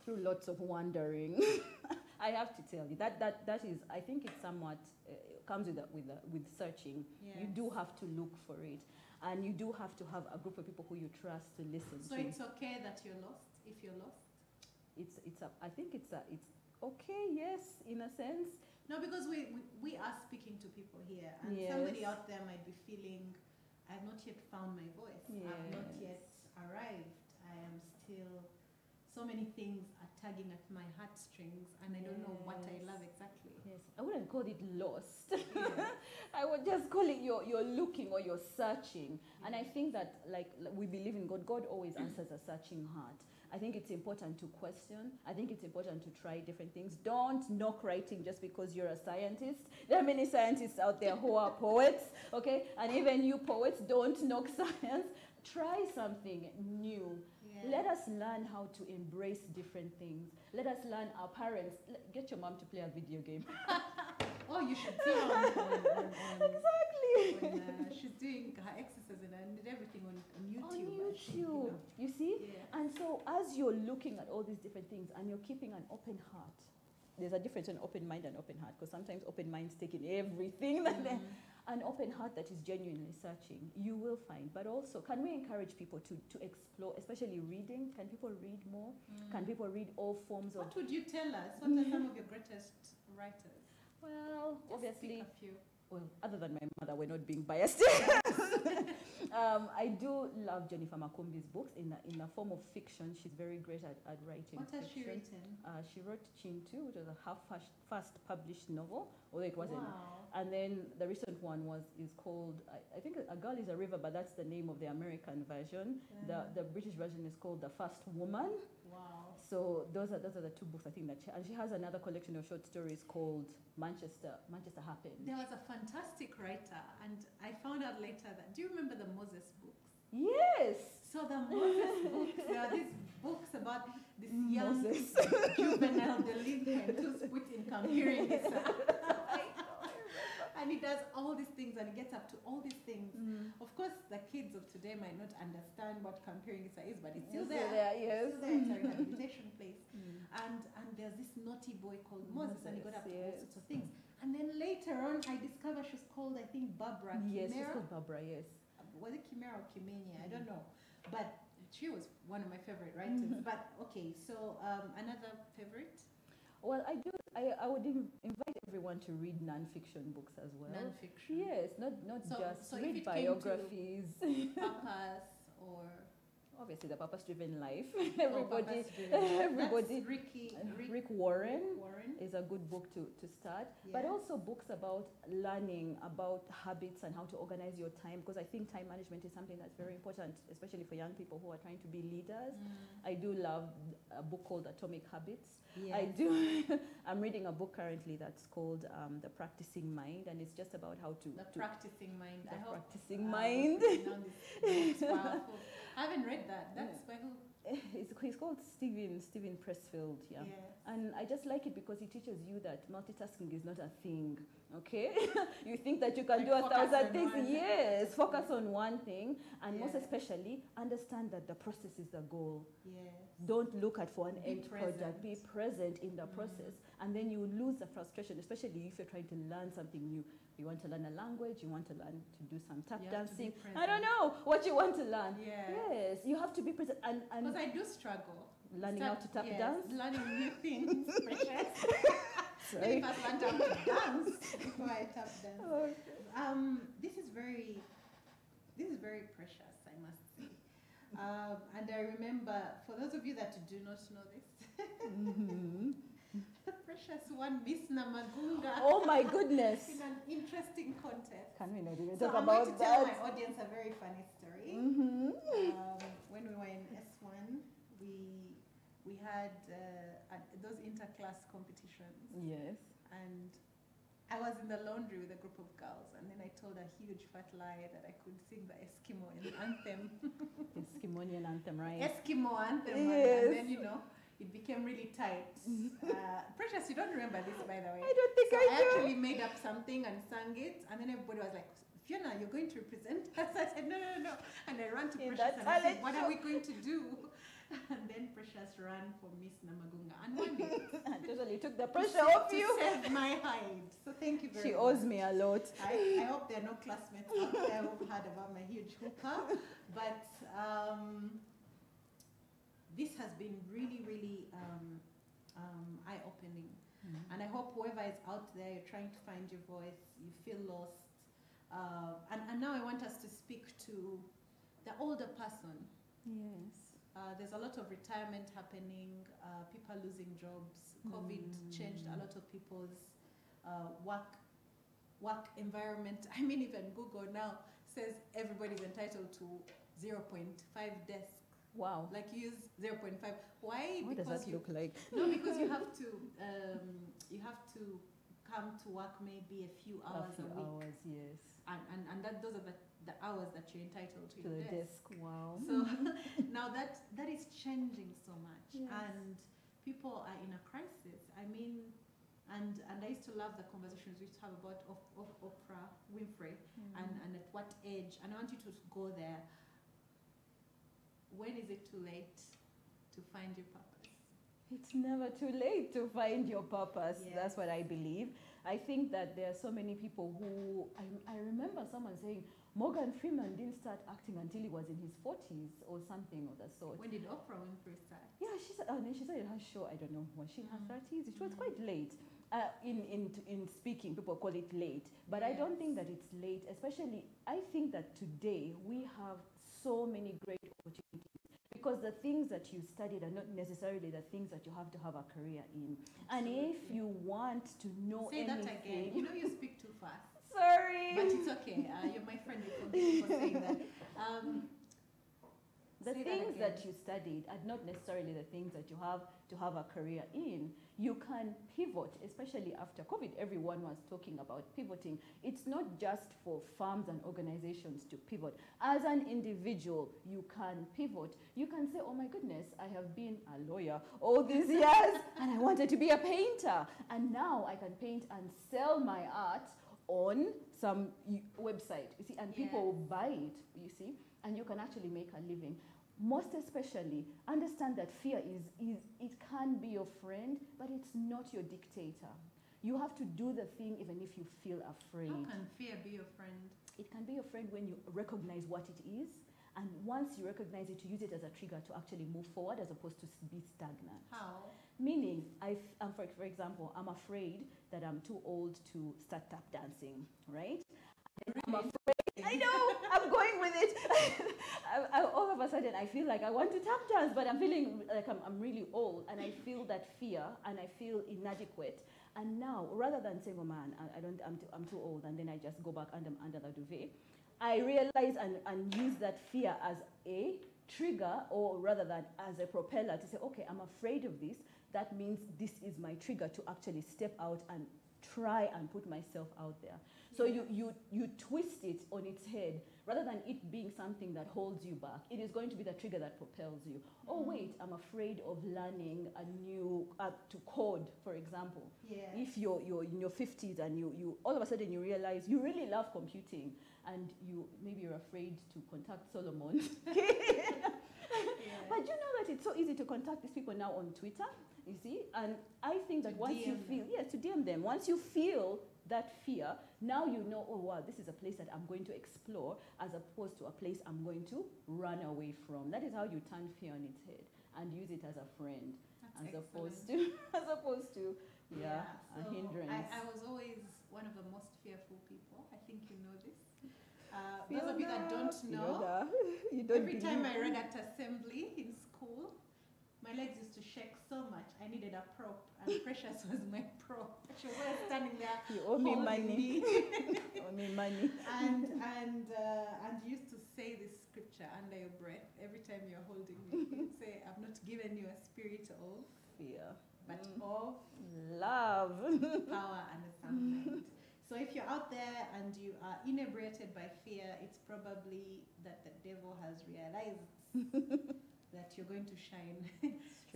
Through lots of wandering. I have to tell you that is, I think it's somewhat comes with searching. Yes. You do have to look for it, and you do have to have a group of people who you trust to listen to. So it's okay that you're lost if you're lost. I think it's okay, yes, in a sense. No, because we are speaking to people here, and somebody out there might be feeling, I've not yet found my voice. Yes. I've not yet arrived. I am still, so many things are tugging at my heartstrings, and I don't know what I love exactly. Yes, I wouldn't call it lost. I would just call it you're looking or you're searching. And I think that like we believe in God. God always answers a searching heart. I think it's important to question. I think it's important to try different things. Don't knock writing just because you're a scientist. There are many scientists out there who are poets, okay? And even you poets, don't knock science. Try something new. Yeah. Let us learn how to embrace different things. Let us learn our parents. Get your mom to play a video game. Oh, you should see her exactly. when she's doing her exercises and everything on YouTube. On YouTube, you see? Yeah. And so as you're looking at all these different things and you're keeping an open heart, there's a difference in open mind and open heart, because sometimes open minds take in everything. An open heart that is genuinely searching, you will find. But also, can we encourage people to explore, especially reading? Can people read more? Can people read all forms of... What would you tell us? What are some of your greatest writers? Well, just obviously... pick a few. Well, other than my mother, we're not being biased. I do love Jennifer Makumbi's books. In the form of fiction, she's very great at writing. What has she written? She wrote Chintu, which was a half-fast published novel, although it wasn't. Wow. And then the recent one is called, I think A Girl is a River, but that's the name of the American version. Yeah. The British version is called The First Woman. Wow. So those are the two books I think that and she has another collection of short stories called Manchester Happened. There was a fantastic writer, and I found out later that, do you remember the Moses books? Yes. So the Moses books, there are these books about this young Moses. juvenile delinquent who's put in Kemigisha. And he does all these things, and he gets up to all these things. Of course, the kids of today might not understand what Kemigisha is, but it's still there. Yes. It's still there. It's a rehabilitation place. And there's this naughty boy called Moses, and he got up to all sorts of things. And then later on, I discovered she's called, I think, Barbara Yes, Chimera. she's called Barbara, yes. Was it Chimera or Chimenia? I don't know. But she was one of my favorite writers. But okay, so another favorite? Well, I would invite everyone to read non-fiction books as well. Non-fiction. Yes, not just so read if it came to biographies. Purpose or Obviously, the purpose-driven life. Purpose-driven Everybody. That's Rick Warren Warren is a good book to start. Yeah. But also books about learning, about habits and how to organize your time. Because I think time management is something that's very important, especially for young people who are trying to be leaders. I do love a book called Atomic Habits. Yes. I do. I'm reading a book currently that's called The Practicing Mind, and it's just about how to... Practicing Mind. The I hope Practicing Mind. It's powerful. I haven't read that. That's by who? He's called Stephen Pressfield, yeah. Yes. And I just like it because he teaches you that multitasking is not a thing, okay? You think that you can do 1,000 things. Yes, focus on one thing, and most especially, understand that the process is the goal. Yes. Don't look at for an Be end present. project. Be present in the process, and then you lose the frustration, especially if you're trying to learn something new. You want to learn a language, you want to learn to do some tap You have to be dancing. present. I don't know what you want to learn. Yeah. Yes, you have to be present. And Because I do struggle. learning how to tap dance. Learning new things, precious. Sorry. If I learned how to dance before I tap dance. Okay. This is very precious, I must say. And I remember, for those of you that do not know this, Precious won Miss Namagunga. Oh my goodness. In an interesting contest. Can we not even So talk I'm going about to tell that? my audience a very funny story. When we were in S1, we had those inter-class competitions. Yes. And I was in the laundry with a group of girls, and then I told a huge fat lie that I could sing the Eskimoan anthem. Eskimonian anthem, right? Eskimo anthem, Yes. and then, you know, it became really tight. Precious, you don't remember this, by the way. I don't think So I I do. actually made up something and sang it, and then everybody was like, Fiona, you're going to represent us. I said, no. And I ran to In Precious that and I said, talent what show. are we going to do? And then Precious ran for Miss Namagunga and won it. I totally took the To pressure save- off you. To save my hide. So thank you very She much. owes me a lot. I hope there are no classmates out there who've heard about my huge hookah. But this has been really, really eye-opening. And I hope whoever is out there, you're trying to find your voice, you feel lost. And now I want us to speak to the older person. Yes. There's a lot of retirement happening, people losing jobs. COVID changed a lot of people's work environment. I mean, even Google now says everybody's entitled to 0.5 desk. Wow. Like you use 0.5. Why? What does that look like? No, because you have to come to work maybe a few hours a week. Hours, yes. And those are the hours that you're entitled to To your the desk. Wow. So now that is changing so much, Yes. and people are in a crisis. I mean, and I used to love the conversations we used to have about Oprah Winfrey and at what age. And I want you to go there. When is it too late to find your purpose? It's never too late to find your purpose. Yes. That's what I believe. I think that there are so many people who, I remember someone saying, Morgan Freeman didn't start acting until he was in his 40s or something of the sort. When did Oprah Winfrey start? Yeah, she said, and then she said in her show, I don't know, was she in her 30s? It was quite late. In speaking, people call it late. But I don't think that it's late, especially, I think that today we have so many great opportunities. Because the things that you studied are not necessarily the things that you have to have a career in. And if you want to know Say anything... that again. You know you speak too fast. Sorry. But it's okay. You're my friend. You forgive me for saying that. The Say that things again. that you studied are not necessarily the things that you have to have a career in. You can pivot, especially after COVID. Everyone was talking about pivoting. It's not just for firms and organizations to pivot. As an individual, you can pivot. You can say, oh my goodness, I have been a lawyer all these years and I wanted to be a painter. And now I can paint and sell my art on some website, you see, and people will buy it, you see, and you can actually make a living. Most especially, understand that fear it can be your friend, but it's not your dictator. You have to do the thing even if you feel afraid. How can fear be your friend? It can be your friend when you recognize what it is, and once you recognize it, to use it as a trigger to actually move forward as opposed to be stagnant. How? Meaning, for example, I'm afraid that I'm too old to start tap dancing, right? I'm afraid. I know, I'm going with it. All of a sudden, I feel like I want to tap dance, but I'm feeling like I'm really old, and I feel that fear, and I feel inadequate. And now, rather than saying, "Oh man, I'm too old," and then I just go back under the duvet, I realize and use that fear as a trigger, or rather than as a propeller to say, "Okay, I'm afraid of this. That means this is my trigger to actually step out and try and put myself out there." So you twist it on its head. Rather than it being something that holds you back, it is going to be the trigger that propels you. Oh wait, I'm afraid of learning a new, to code, for example. Yes. If you're in your 50s and you all of a sudden you realize you really love computing, and maybe you're afraid to contact Solomon. But you know that it's so easy to contact these people now on Twitter, you see? And I think that To once you DM feel, them. yes, to DM them, once you feel that fear, now you know, oh wow, this is a place that I'm going to explore as opposed to a place I'm going to run away from. That is how you turn fear on its head and use it as a friend, That's as opposed excellent. to a So hindrance. I was always one of the most fearful people. I think you know this. Those Fiona, of you that don't know, Fiona, you don't every time I believe read me. at assembly in school, my legs used to shake so much. I needed a prop, and Precious was my prop. She was always standing there. You owe me holding money. me. Owe me money. and you used to say this scripture under your breath every time you're holding me. You'd say, "I've not given you a spirit of Fear. but of Love. power and a sound mind." So if you're out there and you are inebriated by fear, it's probably that the devil has realized that you're going to shine.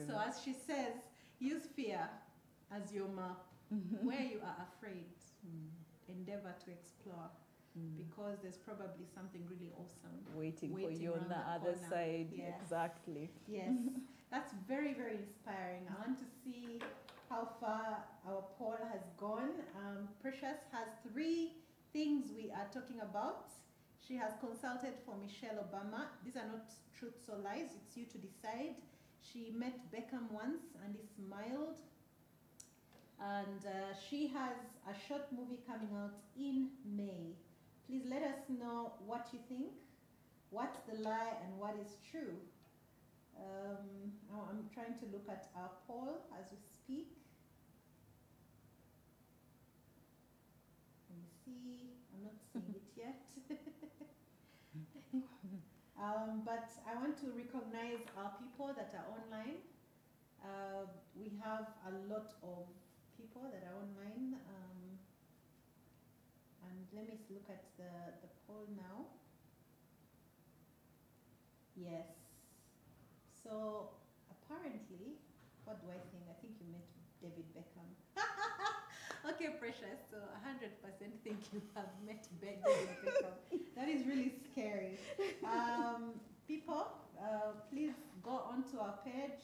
So as she says, use fear as your map. Where you are afraid, endeavor to explore, because there's probably something really awesome Waiting for you on around the other corner. side. Yes. Exactly. Yes, that's very, very inspiring. I want to see how far our poll has gone. Precious has 3 things we are talking about. She has consulted for Michelle Obama. These are not truths or lies. It's you to decide. She met Beckham once and he smiled. And she has a short movie coming out in May. Please let us know what you think. What's the lie and what is true? I'm trying to look at our poll as we speak. Let me see. I'm not seeing it yet. But I want to recognize our people that are online. We have a lot of people that are online. And let me look at the poll now. Yes. So apparently, what do I think? I think you met David Beckham. Okay, Precious. So 100% think you have met David Beckham. That is really scary. People, please go onto our page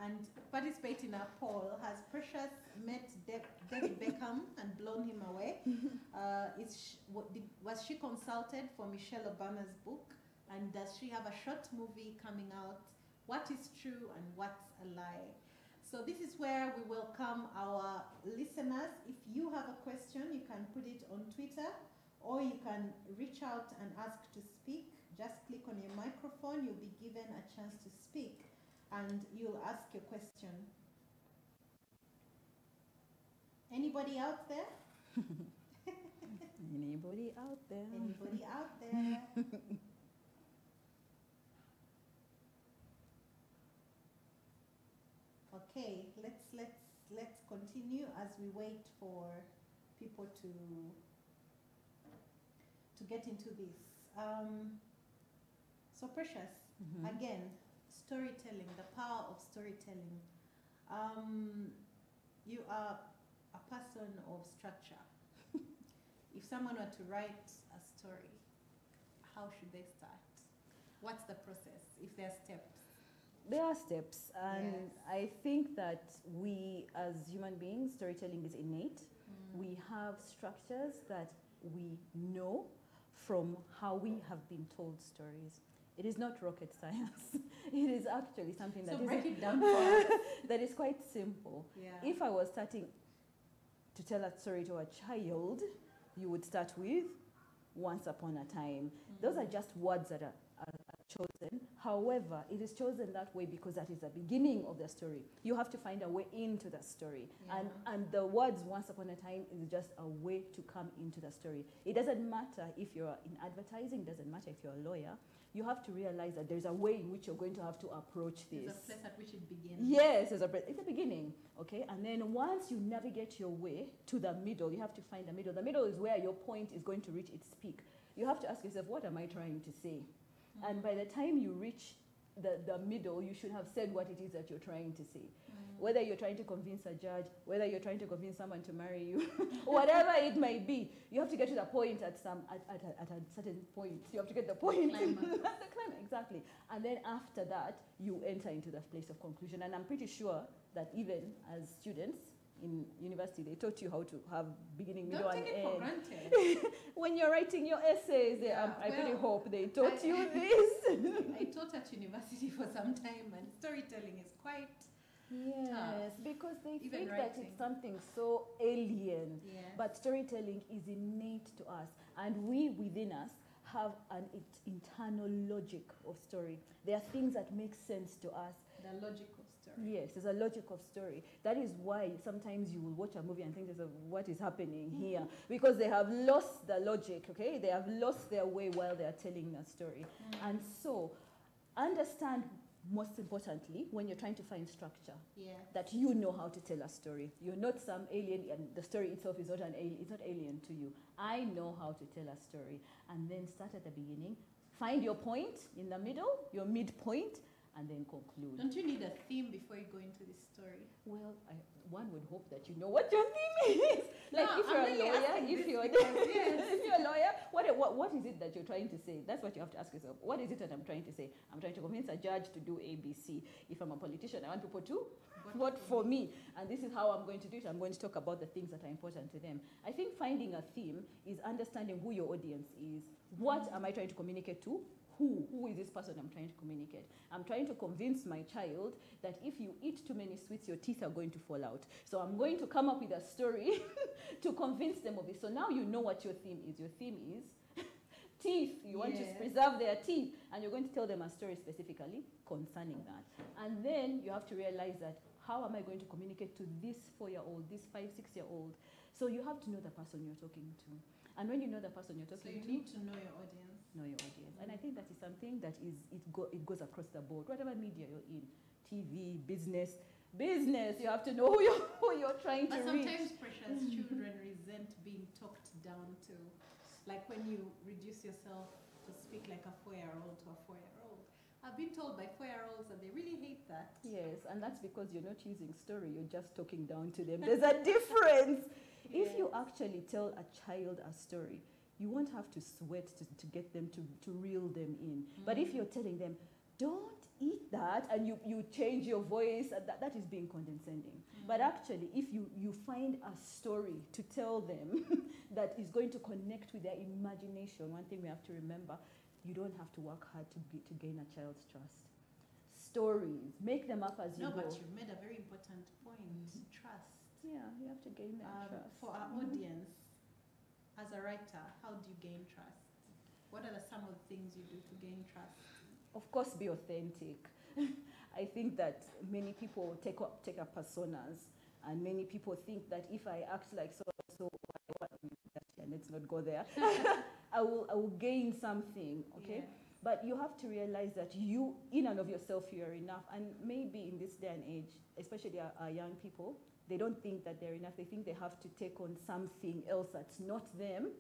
and participate in our poll. Has Precious met David Beckham and blown him away? Was she consulted for Michelle Obama's book? And does she have a short movie coming out? What is true and what's a lie? So this is where we welcome our listeners. If you have a question, you can put it on Twitter, or you can reach out and ask to speak. Just click on your microphone, you'll be given a chance to speak, and you'll ask your question. Anybody out there? Anybody out there? Anybody out there? Okay, let's continue as we wait for people to get into this. So Precious, again, storytelling, the power of storytelling. You are a person of structure. If someone were to write a story, how should they start? What's the process, if there are steps? There are steps, and Yes. I think that we as human beings, storytelling is innate. We have structures that we know from how we have been told stories. It is not rocket science. It is actually something that So is break it down for us. that is quite simple. Yeah. If I was starting to tell a story to a child, you would start with once upon a time. Those are just words that are chosen. However, it is chosen that way because that is the beginning of the story. You have to find a way into the story. Yeah. And the words once upon a time is just a way to come into the story. It doesn't matter if you're in advertising, it doesn't matter if you're a lawyer. You have to realize that there's a way in which you're going to have to approach this. There's a place at which it begins. Yes, it's a beginning, okay? And then once you navigate your way to the middle, you have to find the middle. The middle is where your point is going to reach its peak. You have to ask yourself, what am I trying to say? And by the time you reach the middle, you should have said what it is that you're trying to say. Whether you're trying to convince a judge, whether you're trying to convince someone to marry you, whatever it may be, you have to get to the point at a certain point. You have to get the point. The climax, exactly. And then after that, you enter into the place of conclusion. And I'm pretty sure that even as students in university, they taught you how to have beginning, middle, and end. Don't take it for granted. When you're writing your essays, I really hope they taught you this. I taught at university for some time, and storytelling is quite Yes, tough. because they Even think that writing. it's something so alien. Yes. But storytelling is innate to us, and we within us have an internal logic of story. There are things that make sense to us. The logic of story. Yes, there's a logic of story. That is why sometimes you will watch a movie and think, what is happening here? Because they have lost the logic, okay? They have lost their way while they are telling a story. And so, understand, most importantly, when you're trying to find structure, that you know how to tell a story. You're not some alien, and the story itself is not it's not alien to you. I know how to tell a story. And then start at the beginning, find your point in the middle, your midpoint, and then conclude. Don't you need a theme before you go into this story? Well, one would hope that you know what your theme is. Like No, if you're I'm really a lawyer, asking if this you're because, yes. if you're a lawyer, what is it that you're trying to say? That's what you have to ask yourself. What is it that I'm trying to say? I'm trying to convince a judge to do ABC. If I'm a politician, I want people to vote for me. And this is how I'm going to do it. I'm going to talk about the things that are important to them. I think finding a theme is understanding who your audience is. What am I trying to communicate to? Who is this person I'm trying to communicate? I'm trying to convince my child that if you eat too many sweets, your teeth are going to fall out. So I'm going to come up with a story to convince them of this. So now you know what your theme is. Your theme is teeth. You want to preserve their teeth. And you're going to tell them a story specifically concerning that. And then you have to realize that, how am I going to communicate to this 4-year-old, this 5, 6-year-old? So you have to know the person you're talking to. And when you know the person you're talking to, So you need to know your audience. Know your audience. And I think that is something that it goes across the board. Whatever media you're in, TV, business, you have to know who you're trying to reach. But sometimes precious children resent being talked down to. Like when you reduce yourself to speak like a 4-year-old to a 4-year-old. I've been told by 4-year-olds that they really hate that. Yes, and that's because you're not using story, you're just talking down to them. There's a difference. If you actually tell a child a story, you won't have to sweat to get them to reel them in. But if you're telling them, don't eat that, and you change your voice, that is being condescending. But actually, if you find a story to tell them that is going to connect with their imagination, one thing we have to remember, you don't have to work hard to gain a child's trust. Stories, make them up as you go. No, but you made a very important point, trust. Yeah, you have to gain their trust. For our audience, as a writer, how do you gain trust? What are some of the things you do to gain trust? Of course, be authentic. I think that many people take up personas, and many people think that if I act like so, let's not go there. I will gain something. Okay. But you have to realize that you, in and of yourself, you are enough. And maybe in this day and age, especially our young people, they don't think that they're enough. They think they have to take on something else that's not them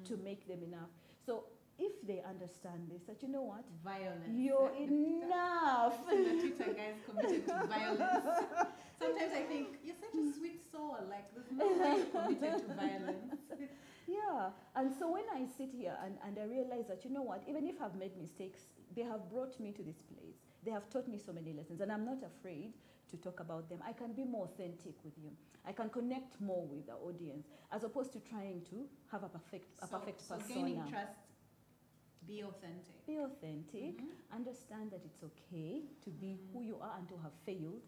to make them enough. So if they understand this, that you know what? Violence. You're enough. I've seen the Twitter guys committed to violence. Sometimes I think, you're such a sweet soul. Like, there's no way you're committed to violence. Yeah, and so when I sit here and I realize that, you know what, even if I've made mistakes, they have brought me to this place. They have taught me so many lessons, and I'm not afraid to talk about them. I can be more authentic with you. I can connect more with the audience, as opposed to trying to have a perfect persona. So gaining trust, be authentic. Be authentic, understand that it's okay to be who you are and to have failed.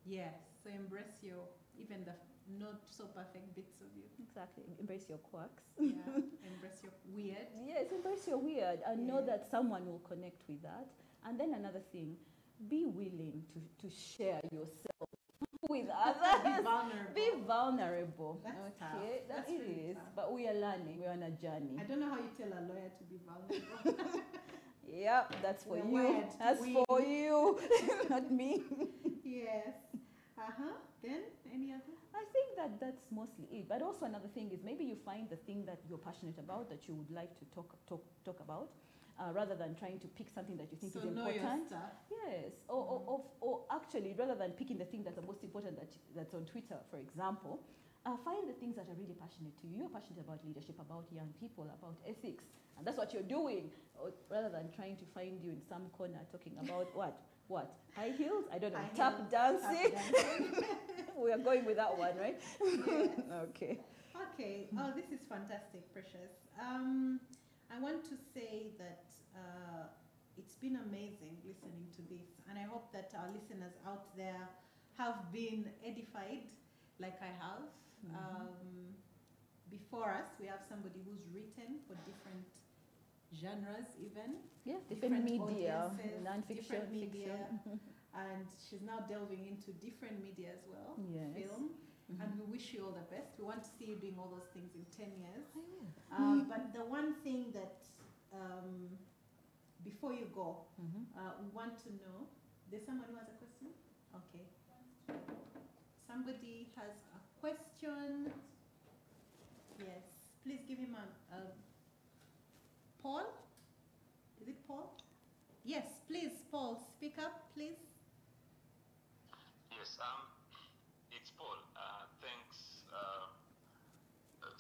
Yes, so embrace your, even the not so perfect bits of you. Exactly, embrace your quirks. Yeah, embrace your weird. Yes, embrace your weird and know that someone will connect with that. And then another thing, be willing to share yourself with others. Be vulnerable. Be vulnerable. That's tough. That That's it really is. tough. But we are learning. We're on a journey. I don't know how you tell a lawyer to be vulnerable. Yep, that's for We're you. wired to That's win. for you, not me. Yes. Then any other? I think that's mostly it. But also another thing is maybe you find the thing that you're passionate about that you would like to talk about, rather than trying to pick something that you think is know your important. stuff. Yes, or actually, rather than picking the thing that's the most important that's on Twitter, for example, find the things that are really passionate to you. You're passionate about leadership, about young people, about ethics, and that's what you're doing. Or rather than trying to find you in some corner talking about what? High heels? I don't know. Tap dancing? We are going with that one, right? Yes. Okay. Okay. Oh, this is fantastic, Precious. I want to say that it's been amazing listening to this, and I hope that our listeners out there have been edified, like I have. Before us, we have somebody who's written for different genres, even. Yeah, different media, audiences, non-fiction, different media. fiction. And she's now delving into different media as well, Yes. film. And we wish you all the best. We want to see you doing all those things in 10 years. But the one thing that, before you go, we want to know, there's someone who has a question? Okay. Somebody has a question. Yes, please give him a Paul? Is it Paul? Yes, please, Paul, speak up, please. Yes, it's Paul. Thanks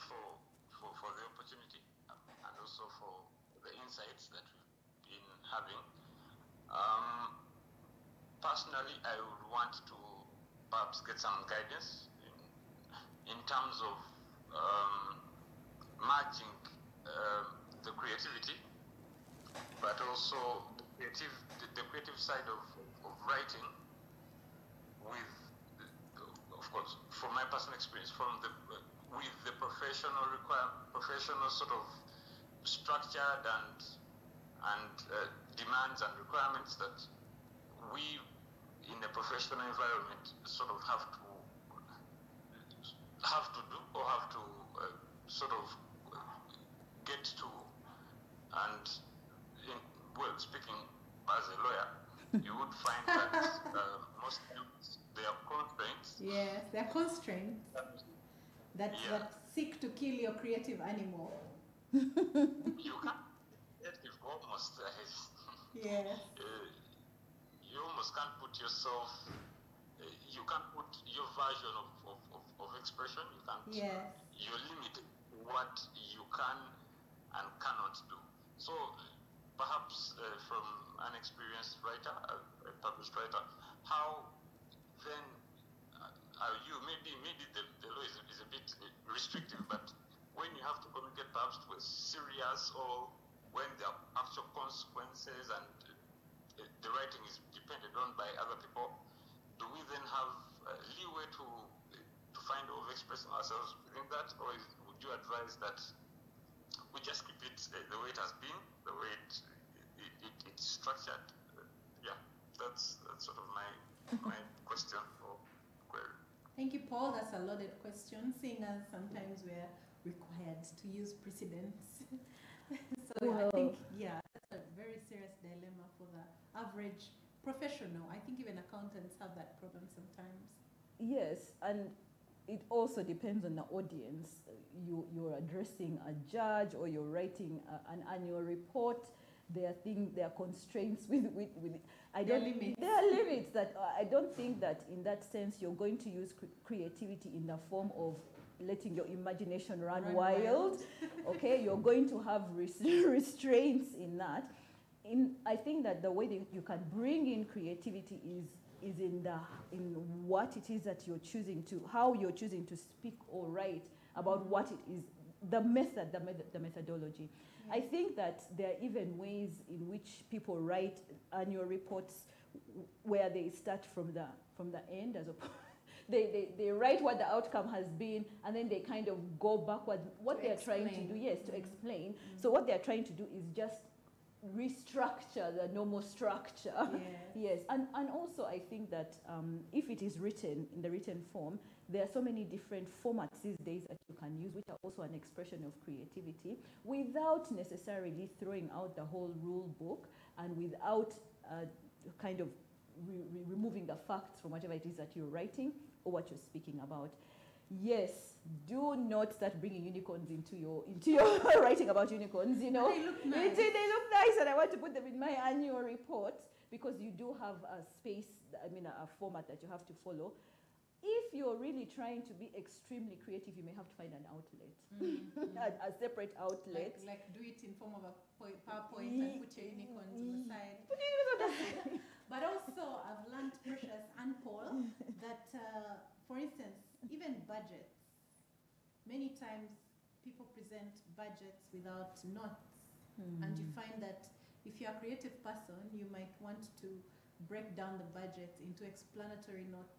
for the opportunity and also for the insights that we've been having. Personally, I would want to perhaps get some guidance in terms of merging the creativity, but also the creative side of writing with, of course, from my personal experience, with the professional sort of structured and demands and requirements that we in a professional environment sort of have to do or have to sort of get to. And speaking as a lawyer, you would find that most times there are constraints. Yes, there are constraints that seek to kill your creative animal. You can't almost. Yes. You almost can't put yourself. You can't put your version of expression. You can't. Yes. You're limited to what you can and cannot do. So perhaps from an experienced writer, a published writer, how then are you? Maybe the law is a bit restrictive, but when you have to communicate perhaps to a serious or when there are actual consequences and the writing is depended on by other people, do we then have leeway to find a way of expressing ourselves within that, or would you advise that we just keep it the way it has been, the way it's structured? That's sort of my question or query. Thank you, Paul. That's a loaded question, seeing as sometimes we're required to use precedents. So I think, that's a very serious average professional. I think even accountants have that problem sometimes. Yes, and it also depends on the audience. You're addressing a judge or you're writing an annual report. There are constraints with There are limits. There are limits that I don't think that in that sense you're going to use creativity in the form of letting your imagination run wild. Okay, you're going to have restraints in that. I think that the way that you can bring in creativity is in what it is that you're choosing to, how you're choosing to speak or write about what it is, the methodology. Yeah. I think that there are even ways in which people write annual reports where they start from the end as opposed. They write what the outcome has been, and then they kind of go backward. What they're trying to do, yes, to explain. So what they're trying to do is just restructure the normal structure. Yes, and also I think that if it is written in the written form, there are so many different formats these days that you can use, which are also an expression of creativity, without necessarily throwing out the whole rule book and without kind of removing the facts from whatever it is that you're writing or what you're speaking about. Yes, do not start bringing unicorns into your writing about unicorns. You know, they look nice. They look nice, and I want to put them in my annual report because you do have a space. I mean, a format that you have to follow. If you're really trying to be extremely creative, you may have to find an outlet, a separate outlet. Like do it in form of a PowerPoint and put your unicorns on the side. But also, I've learned, Precious and Paul, that, for instance, even budgets. Many times people present budgets without notes. And you find that if you're a creative person, you might want to break down the budget into explanatory notes.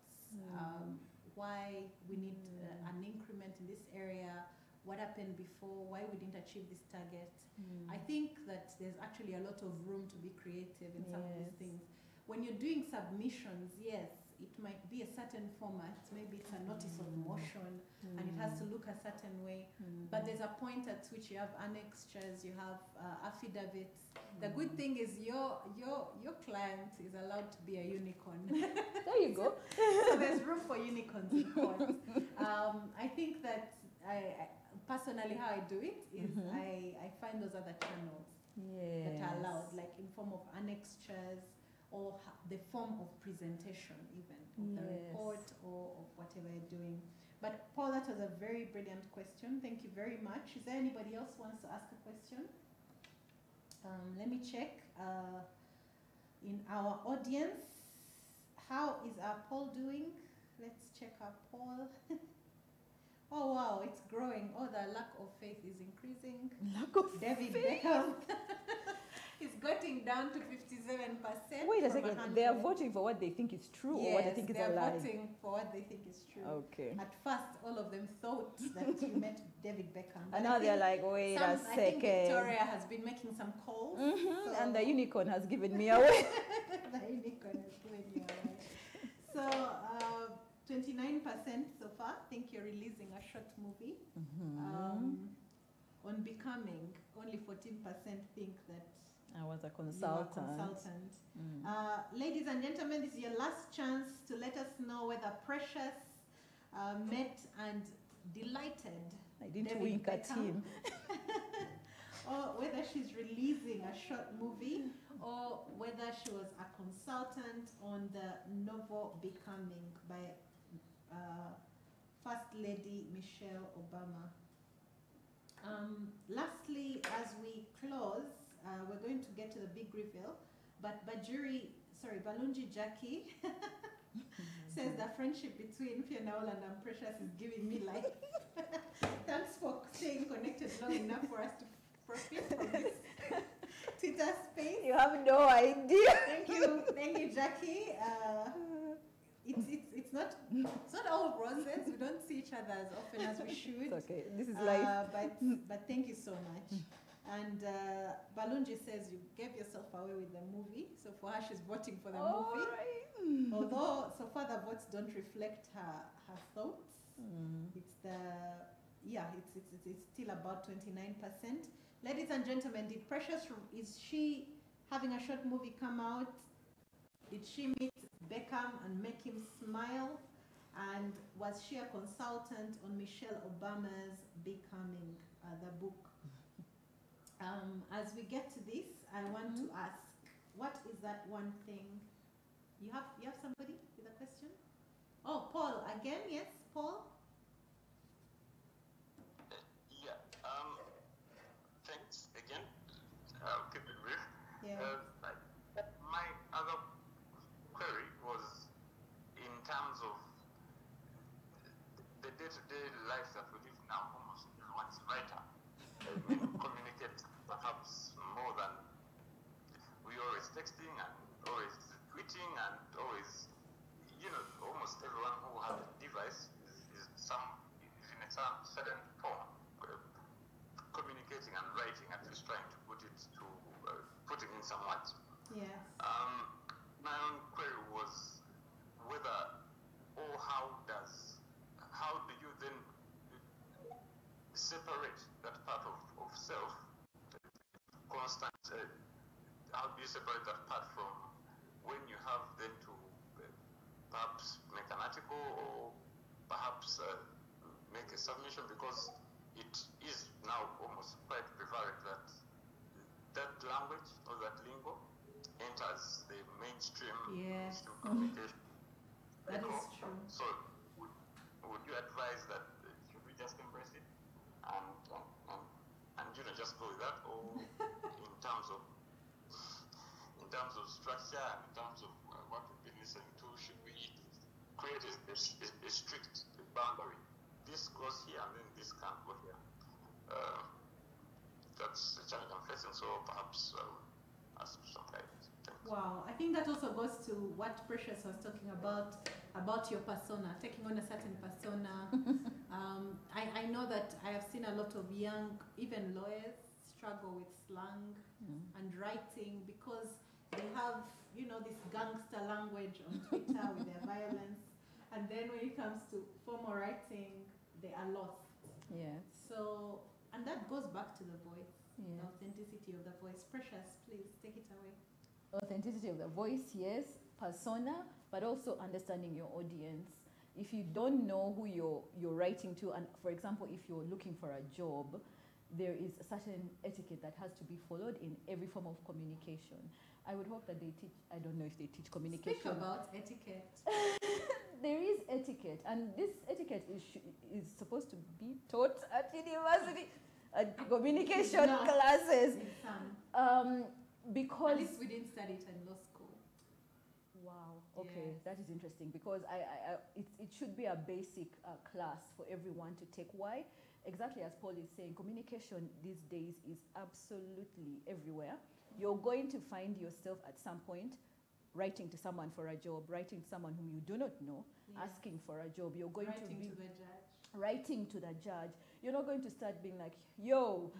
Why we need an increment in this area, what happened before, why we didn't achieve this target. I think that there's actually a lot of room to be creative in some of these things. When you're doing submissions, yes, it might be a certain format. Maybe it's a notice of motion and it has to look a certain way. But there's a point at which you have annexures, you have affidavits. The good thing is your client is allowed to be a unicorn. There you go. So there's room for unicorns in court. I think that personally how I do it is I find those other channels that are allowed, like in form of annexures, or the form of presentation even of the report or of whatever you're doing. But Paul, that was a very brilliant question. Thank you very much. Is there anybody else who wants to ask a question? Let me check in our audience. How is our poll doing? Let's check our poll. Oh wow, it's growing. Oh, the lack of faith is increasing. Lack of David faith. Beckham. It's getting down to 57%. Wait a second. They are voting for what they think is true or what they think is a lie? They are voting for what they think is true. Okay. At first, all of them thought that you met David Beckham. And now they're like, wait a second. I think Victoria has been making some calls. So and the unicorn has given me away. The unicorn has given you away. So, 29% so far think you're releasing a short movie. On Becoming, only 14% think that I was a consultant. You are a consultant. Ladies and gentlemen, this is your last chance to let us know whether Precious met and delighted I didn't David wink at Beckham, him. or whether she's releasing a short movie, or whether she was a consultant on the novel Becoming by First Lady Michelle Obama. Lastly, as we close, we're going to get to the big reveal, but Balunji Jackie says the friendship between Fiona and Precious is giving me life. Thanks for staying connected long enough for us to profit from this Twitter space. You have no idea. Thank you, Jackie. It's not all roses. We don't see each other as often as we should. It's okay. This is life. But thank you so much. And Balunji says you gave yourself away with the movie. So for her, she's voting for the movie. Right. Although so far the votes don't reflect her thoughts. It's still about 29%. Ladies and gentlemen, is she having a short movie come out? Did she meet Beckham and make him smile? And was she a consultant on Michelle Obama's Becoming, the book? As we get to this, I want to ask, what is that one thing? You have somebody with a question? Oh, Paul, again, yes, Paul? Yeah, thanks again. I'll keep it brief. Yeah. My other query was in terms of the day-to-day life that we live now. Almost everyone's a writer. We communicate perhaps more than we always texting and always tweeting and always, almost everyone who has a device is in a certain form communicating and writing, at least trying to put it in some words. Yes. My own query was whether or how do you then separate that part of self, constant, how do you separate that part from when you have then to perhaps make an article or perhaps make a submission, because it is now almost quite prevalent that language or that lingo enters the mainstream communication. That is true. So would you advise that should we just embrace it and just go with that, or in terms of structure and in terms of what we've been listening to, should we create a strict boundary? This goes here and then this can't go here. That's the challenge I'm facing, so perhaps ask some guidance. Thanks. Wow, I think that also goes to what Precious was talking about your persona, taking on a certain persona. I know that I have seen a lot of young, even lawyers, struggle with slang and writing because they have, this gangster language on Twitter with their violence. And then when it comes to formal writing, they are lost. Yes. So, and that goes back to the voice, Yeah. the authenticity of the voice. Precious, please take it away. Authenticity of the voice, yes. Persona, but also understanding your audience. If you don't know who you're writing to, and for example, if you're looking for a job, there is a certain etiquette that has to be followed in every form of communication. I would hope that they teach, I don't know if they teach communication. Speak about etiquette. There is etiquette, and this etiquette is supposed to be taught at university, at communication classes. Because at least we didn't study it in law school. Wow. Okay, Yes. that is interesting because it should be a basic class for everyone to take. Why? Exactly as Paul is saying, communication these days is absolutely everywhere. You're going to find yourself at some point writing to someone for a job, writing to someone whom you do not know, asking for a job. You're going Writing to be to the judge. writing to the judge. You're not going to start being like, yo,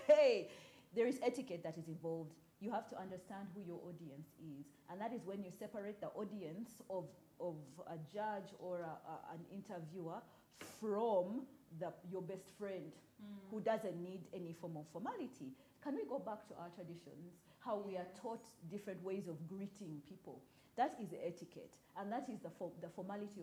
hey, there is etiquette that is involved. You have to understand who your audience is. And that is when you separate the audience of a judge or an interviewer from your best friend who doesn't need any form of formality. Can we go back to our traditions, how we are taught different ways of greeting people? That is the etiquette, and that is the formality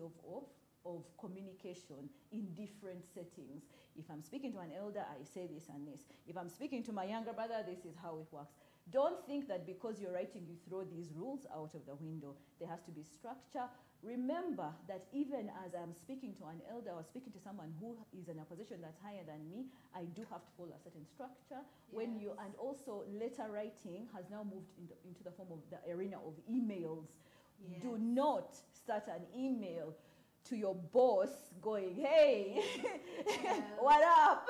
of communication in different settings. If I'm speaking to an elder, I say this and this. If I'm speaking to my younger brother, this is how it works. Don't think that because you're writing, you throw these rules out of the window. There has to be structure. Remember that even as I'm speaking to an elder or speaking to someone who is in a position that's higher than me, I do have to follow a certain structure. Yes. And also letter writing has now moved into the form of the arena of emails. Yes. Do not start an email to your boss going, hey, what up?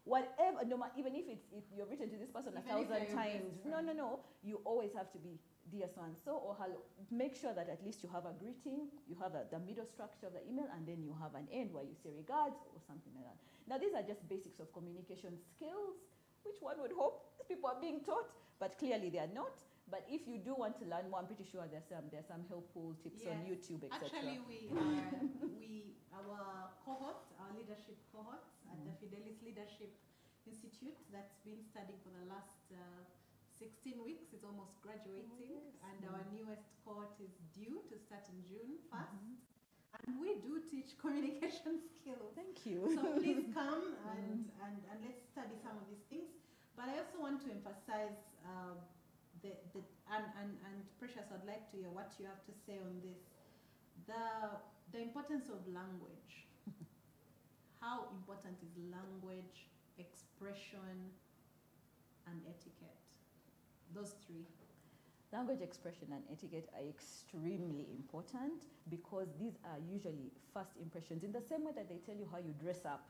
Whatever, even if you're written to this person Even 1,000 times. No. You always have to be dear so-and-so or hello. Make sure that at least you have a greeting, you have the middle structure of the email, and then you have an end where you say regards or something like that. Now, these are just basics of communication skills, which one would hope people are being taught, but clearly they are not. But if you do want to learn more, I'm pretty sure there's some helpful tips on YouTube, etc. Actually, our cohort, our leadership cohort at the Fidelis Leadership Institute that's been studying for the last 16 weeks, it's almost graduating, yes. and our newest cohort is due to start in June 1st. And we do teach communication skills. Thank you. So please come and let's study some of these things. But I also want to emphasize and Precious, I'd like to hear what you have to say on this. The importance of language. How important is language, expression, and etiquette? Those three. Language, expression, and etiquette are extremely important because these are usually first impressions. In the same way that they tell you how you dress up,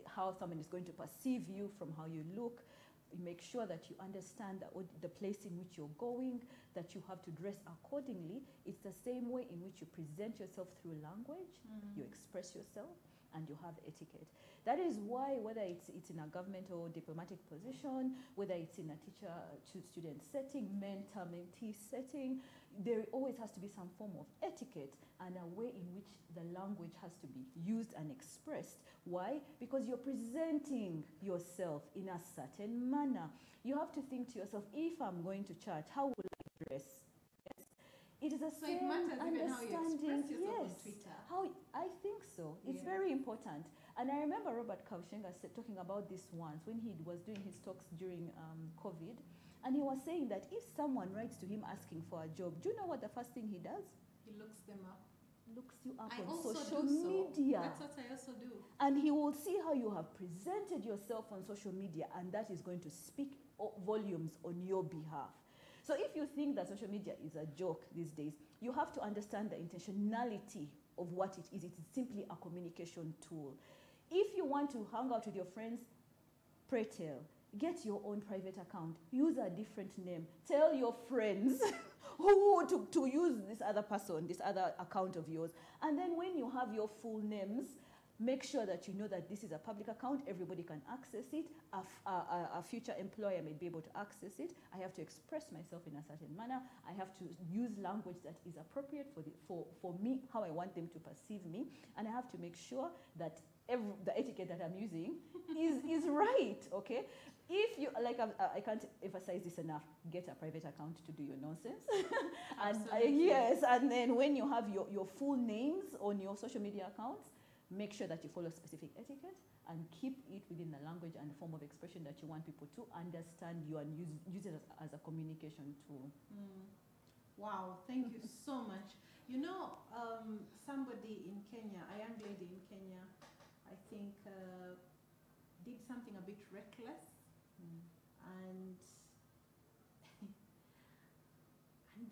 how someone is going to perceive you from how you look, you make sure that you understand the place in which you're going, that you have to dress accordingly. It's the same way in which you present yourself through language, you express yourself, and you have etiquette. That is why whether it's in a government or diplomatic position, whether it's in a teacher-student setting, mentor-mentee setting, there always has to be some form of etiquette and a way in which the language has to be used and expressed. Why? Because you're presenting yourself in a certain manner. You have to think to yourself, if I'm going to church, how will I dress? Yes. It is a So same it matters even how you express yourself yes. on Twitter. I think so. It's very important. And I remember Robert Kaushenga talking about this once when he was doing his talks during COVID. And he was saying that if someone writes to him asking for a job, do you know what the first thing he does? He looks them up. Looks you up I on also social do so. media. That's what I also do. And he will see how you have presented yourself on social media, and that is going to speak volumes on your behalf. So if you think that social media is a joke these days, you have to understand the intentionality of what it is. It is simply a communication tool. If you want to hang out with your friends, pray tell. Get your own private account. Use a different name. Tell your friends who to use this other person, this other account of yours. And then when you have your full names, make sure that you know that this is a public account. Everybody can access it. A future employer may be able to access it. I have to express myself in a certain manner. I have to use language that is appropriate for me, how I want them to perceive me. And I have to make sure that the etiquette that I'm using is right, okay? If you, like, I can't emphasize this enough, get a private account to do your nonsense. And yes, and then when you have your full names on your social media accounts, make sure that you follow specific etiquette and keep it within the language and form of expression that you want people to understand you and use it as a communication tool. Wow, thank you so much. You know, somebody in Kenya, a young lady in Kenya, I think did something a bit reckless, and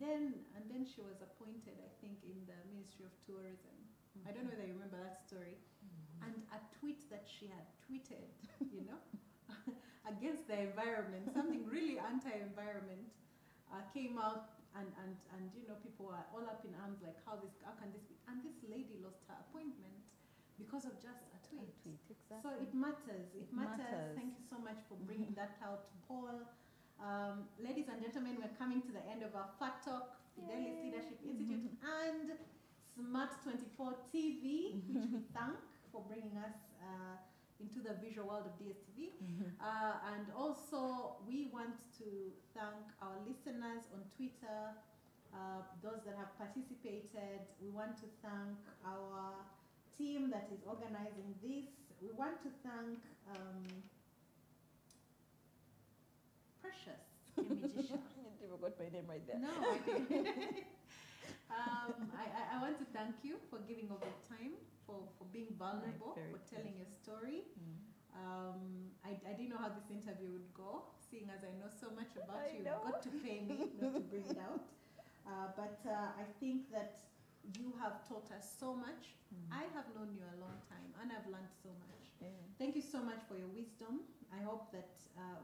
then she was appointed, I think, in the Ministry of Tourism. I don't know whether you remember that story. And a tweet that she had tweeted, you know, against the environment, something really anti-environment, came out, and you know, people were all up in arms, like, how can this be? And this lady lost her appointment because of just a tweet. Exactly. So it matters. It matters. Thank you so much for bringing that out, Paul. Ladies and gentlemen, we're coming to the end of our Fat Talk, Fidelis Leadership Institute, and Smart 24 TV, which we thank for bringing us into the visual world of DSTV. And also, we want to thank our listeners on Twitter, those that have participated. We want to thank our team that is organizing this. We want to thank Precious Kemigisha. You forgot my name right there. No, I didn't. I want to thank you for giving of your time, for being vulnerable, for telling your story. I didn't know how this interview would go, seeing as I know so much about you. You've got to pay me not to bring it out. But I think that you have taught us so much. I have known you a long time, and I've learned so much. Thank you so much for your wisdom. I hope that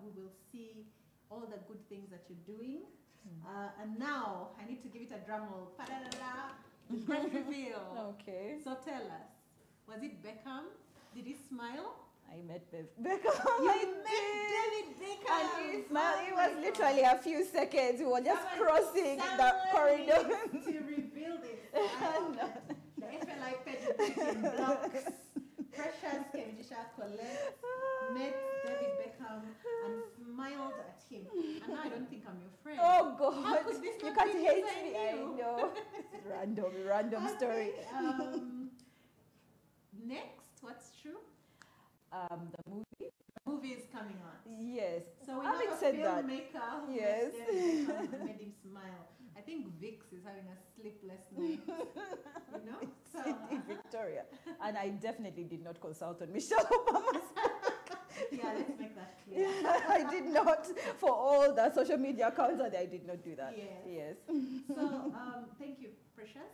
we will see all the good things that you're doing. And now, I need to give it a drum roll. The great reveal. Okay. So tell us, was it Beckham? Did he smile? I met Beckham. You met David Beckham. And he smiled. It was literally a few seconds. We were just crossing the corridor. To reveal this. The FLI page in blocks. Precious Kemigisha Collette met David Beckham and smiled at him. And now I don't don't think I'm your friend. Oh God! How could this You not can't be hate because I me. I knew? know. It's random story. Okay, next, what's true? The movie. Movie is coming out. Yes. So we Having have a said that, filmmaker who yes. met David Beckham and made him smile. I think Vix is having a sleepless night. You know? So, in Victoria, and I definitely did not consult on Michelle Obama's. yeah, let's make that clear. I did not. For all the social media accounts, I did not do that. Yes. So, thank you, Precious.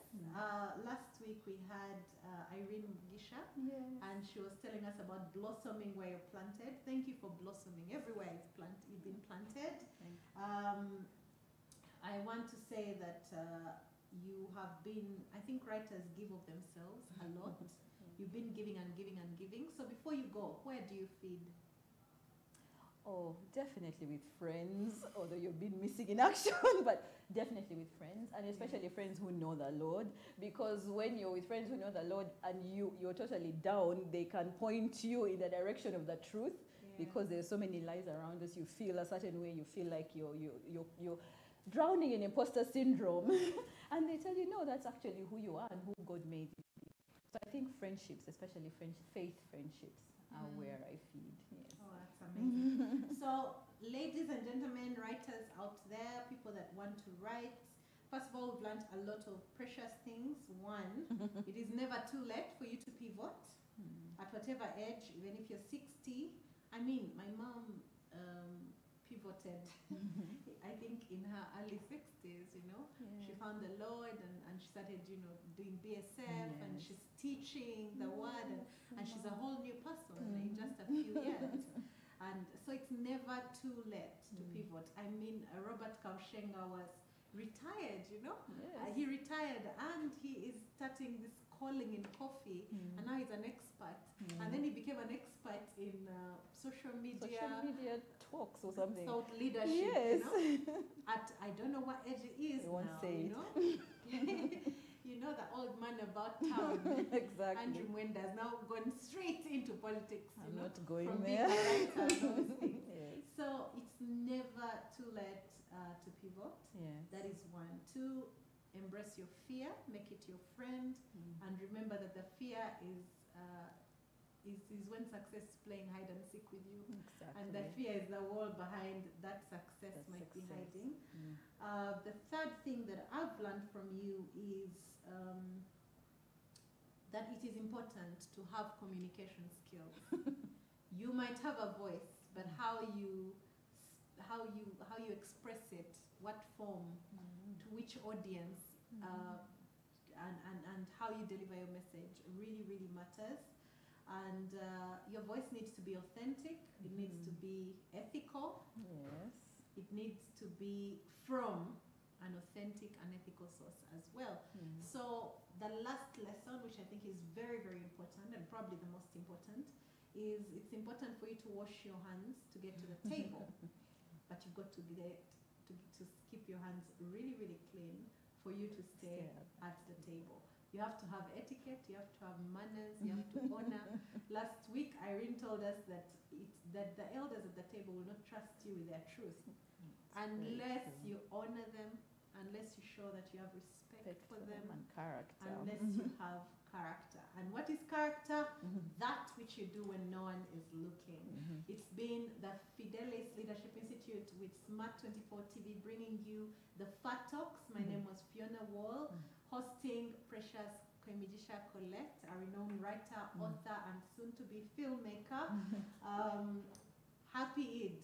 Last week we had Kemigisha, and she was telling us about blossoming where you're planted. Thank you for blossoming everywhere you've been planted. I want to say that you have been, I think writers give of themselves a lot. You've been giving and giving and giving. So before you go, where do you feed? Oh, definitely with friends, although you've been missing in action, but definitely with friends, and especially friends who know the Lord, because when you're with friends who know the Lord and you're totally down, they can point you in the direction of the truth, because there's so many lies around us. You feel a certain way, you feel like you're drowning in imposter syndrome, and they tell you, no, that's actually who you are and who God made you. So I think friendships, especially faith friendships, are where I feed. Yes. Oh, that's amazing. So, ladies and gentlemen, writers out there, people that want to write, first of all, we've learned a lot of precious things. One, it is never too late for you to pivot at whatever age, even if you're 60. I mean, my mom pivoted, I think, in her early 60s, you know. She found the Lord and she started, you know, doing BSF, and she's teaching the word, and she's a whole new person in just a few years. And so it's never too late to pivot. I mean, Robert Kaushenga was retired, you know. He retired and he is starting this calling in coffee, and now he's an expert. And then he became an expert in social media talks or something. Thought leadership, you know. At I don't know what age it is now, you know. You know, the old man about town. Exactly. Andrew Mwenda's now gone straight into politics. I'm know, not going from there. being a writer and all those things. So it's never too late to pivot. That is one. Two, embrace your fear, make it your friend, and remember that the fear is when success is playing hide and seek with you. And the fear is the wall behind that success might be hiding. The third thing that I've learned from you is that it is important to have communication skills. You might have a voice, but how you express it, what form, to which audience, and how you deliver your message really, really matters. And your voice needs to be authentic. It needs to be ethical. It needs to be from an authentic and ethical source as well. So the last lesson, which I think is very, very important, and probably the most important, is it's important for you to wash your hands to get to the table. But you've got to keep your hands really, really clean for you to stay at the table. You have to have etiquette, you have to have manners, you have to honor. Last week, Irene told us that the elders at the table will not trust you with their truth unless you honor them, unless you show that you have respect for them, and character. unless you have character. And what is character? That which you do when no one is looking. It's been the Fidelis Leadership Institute with Smart 24 TV bringing you the Fat Talks. My name was Fiona Wall, hosting Precious Kemigisha Collette, a renowned writer, author, and soon-to-be filmmaker. Happy Eid.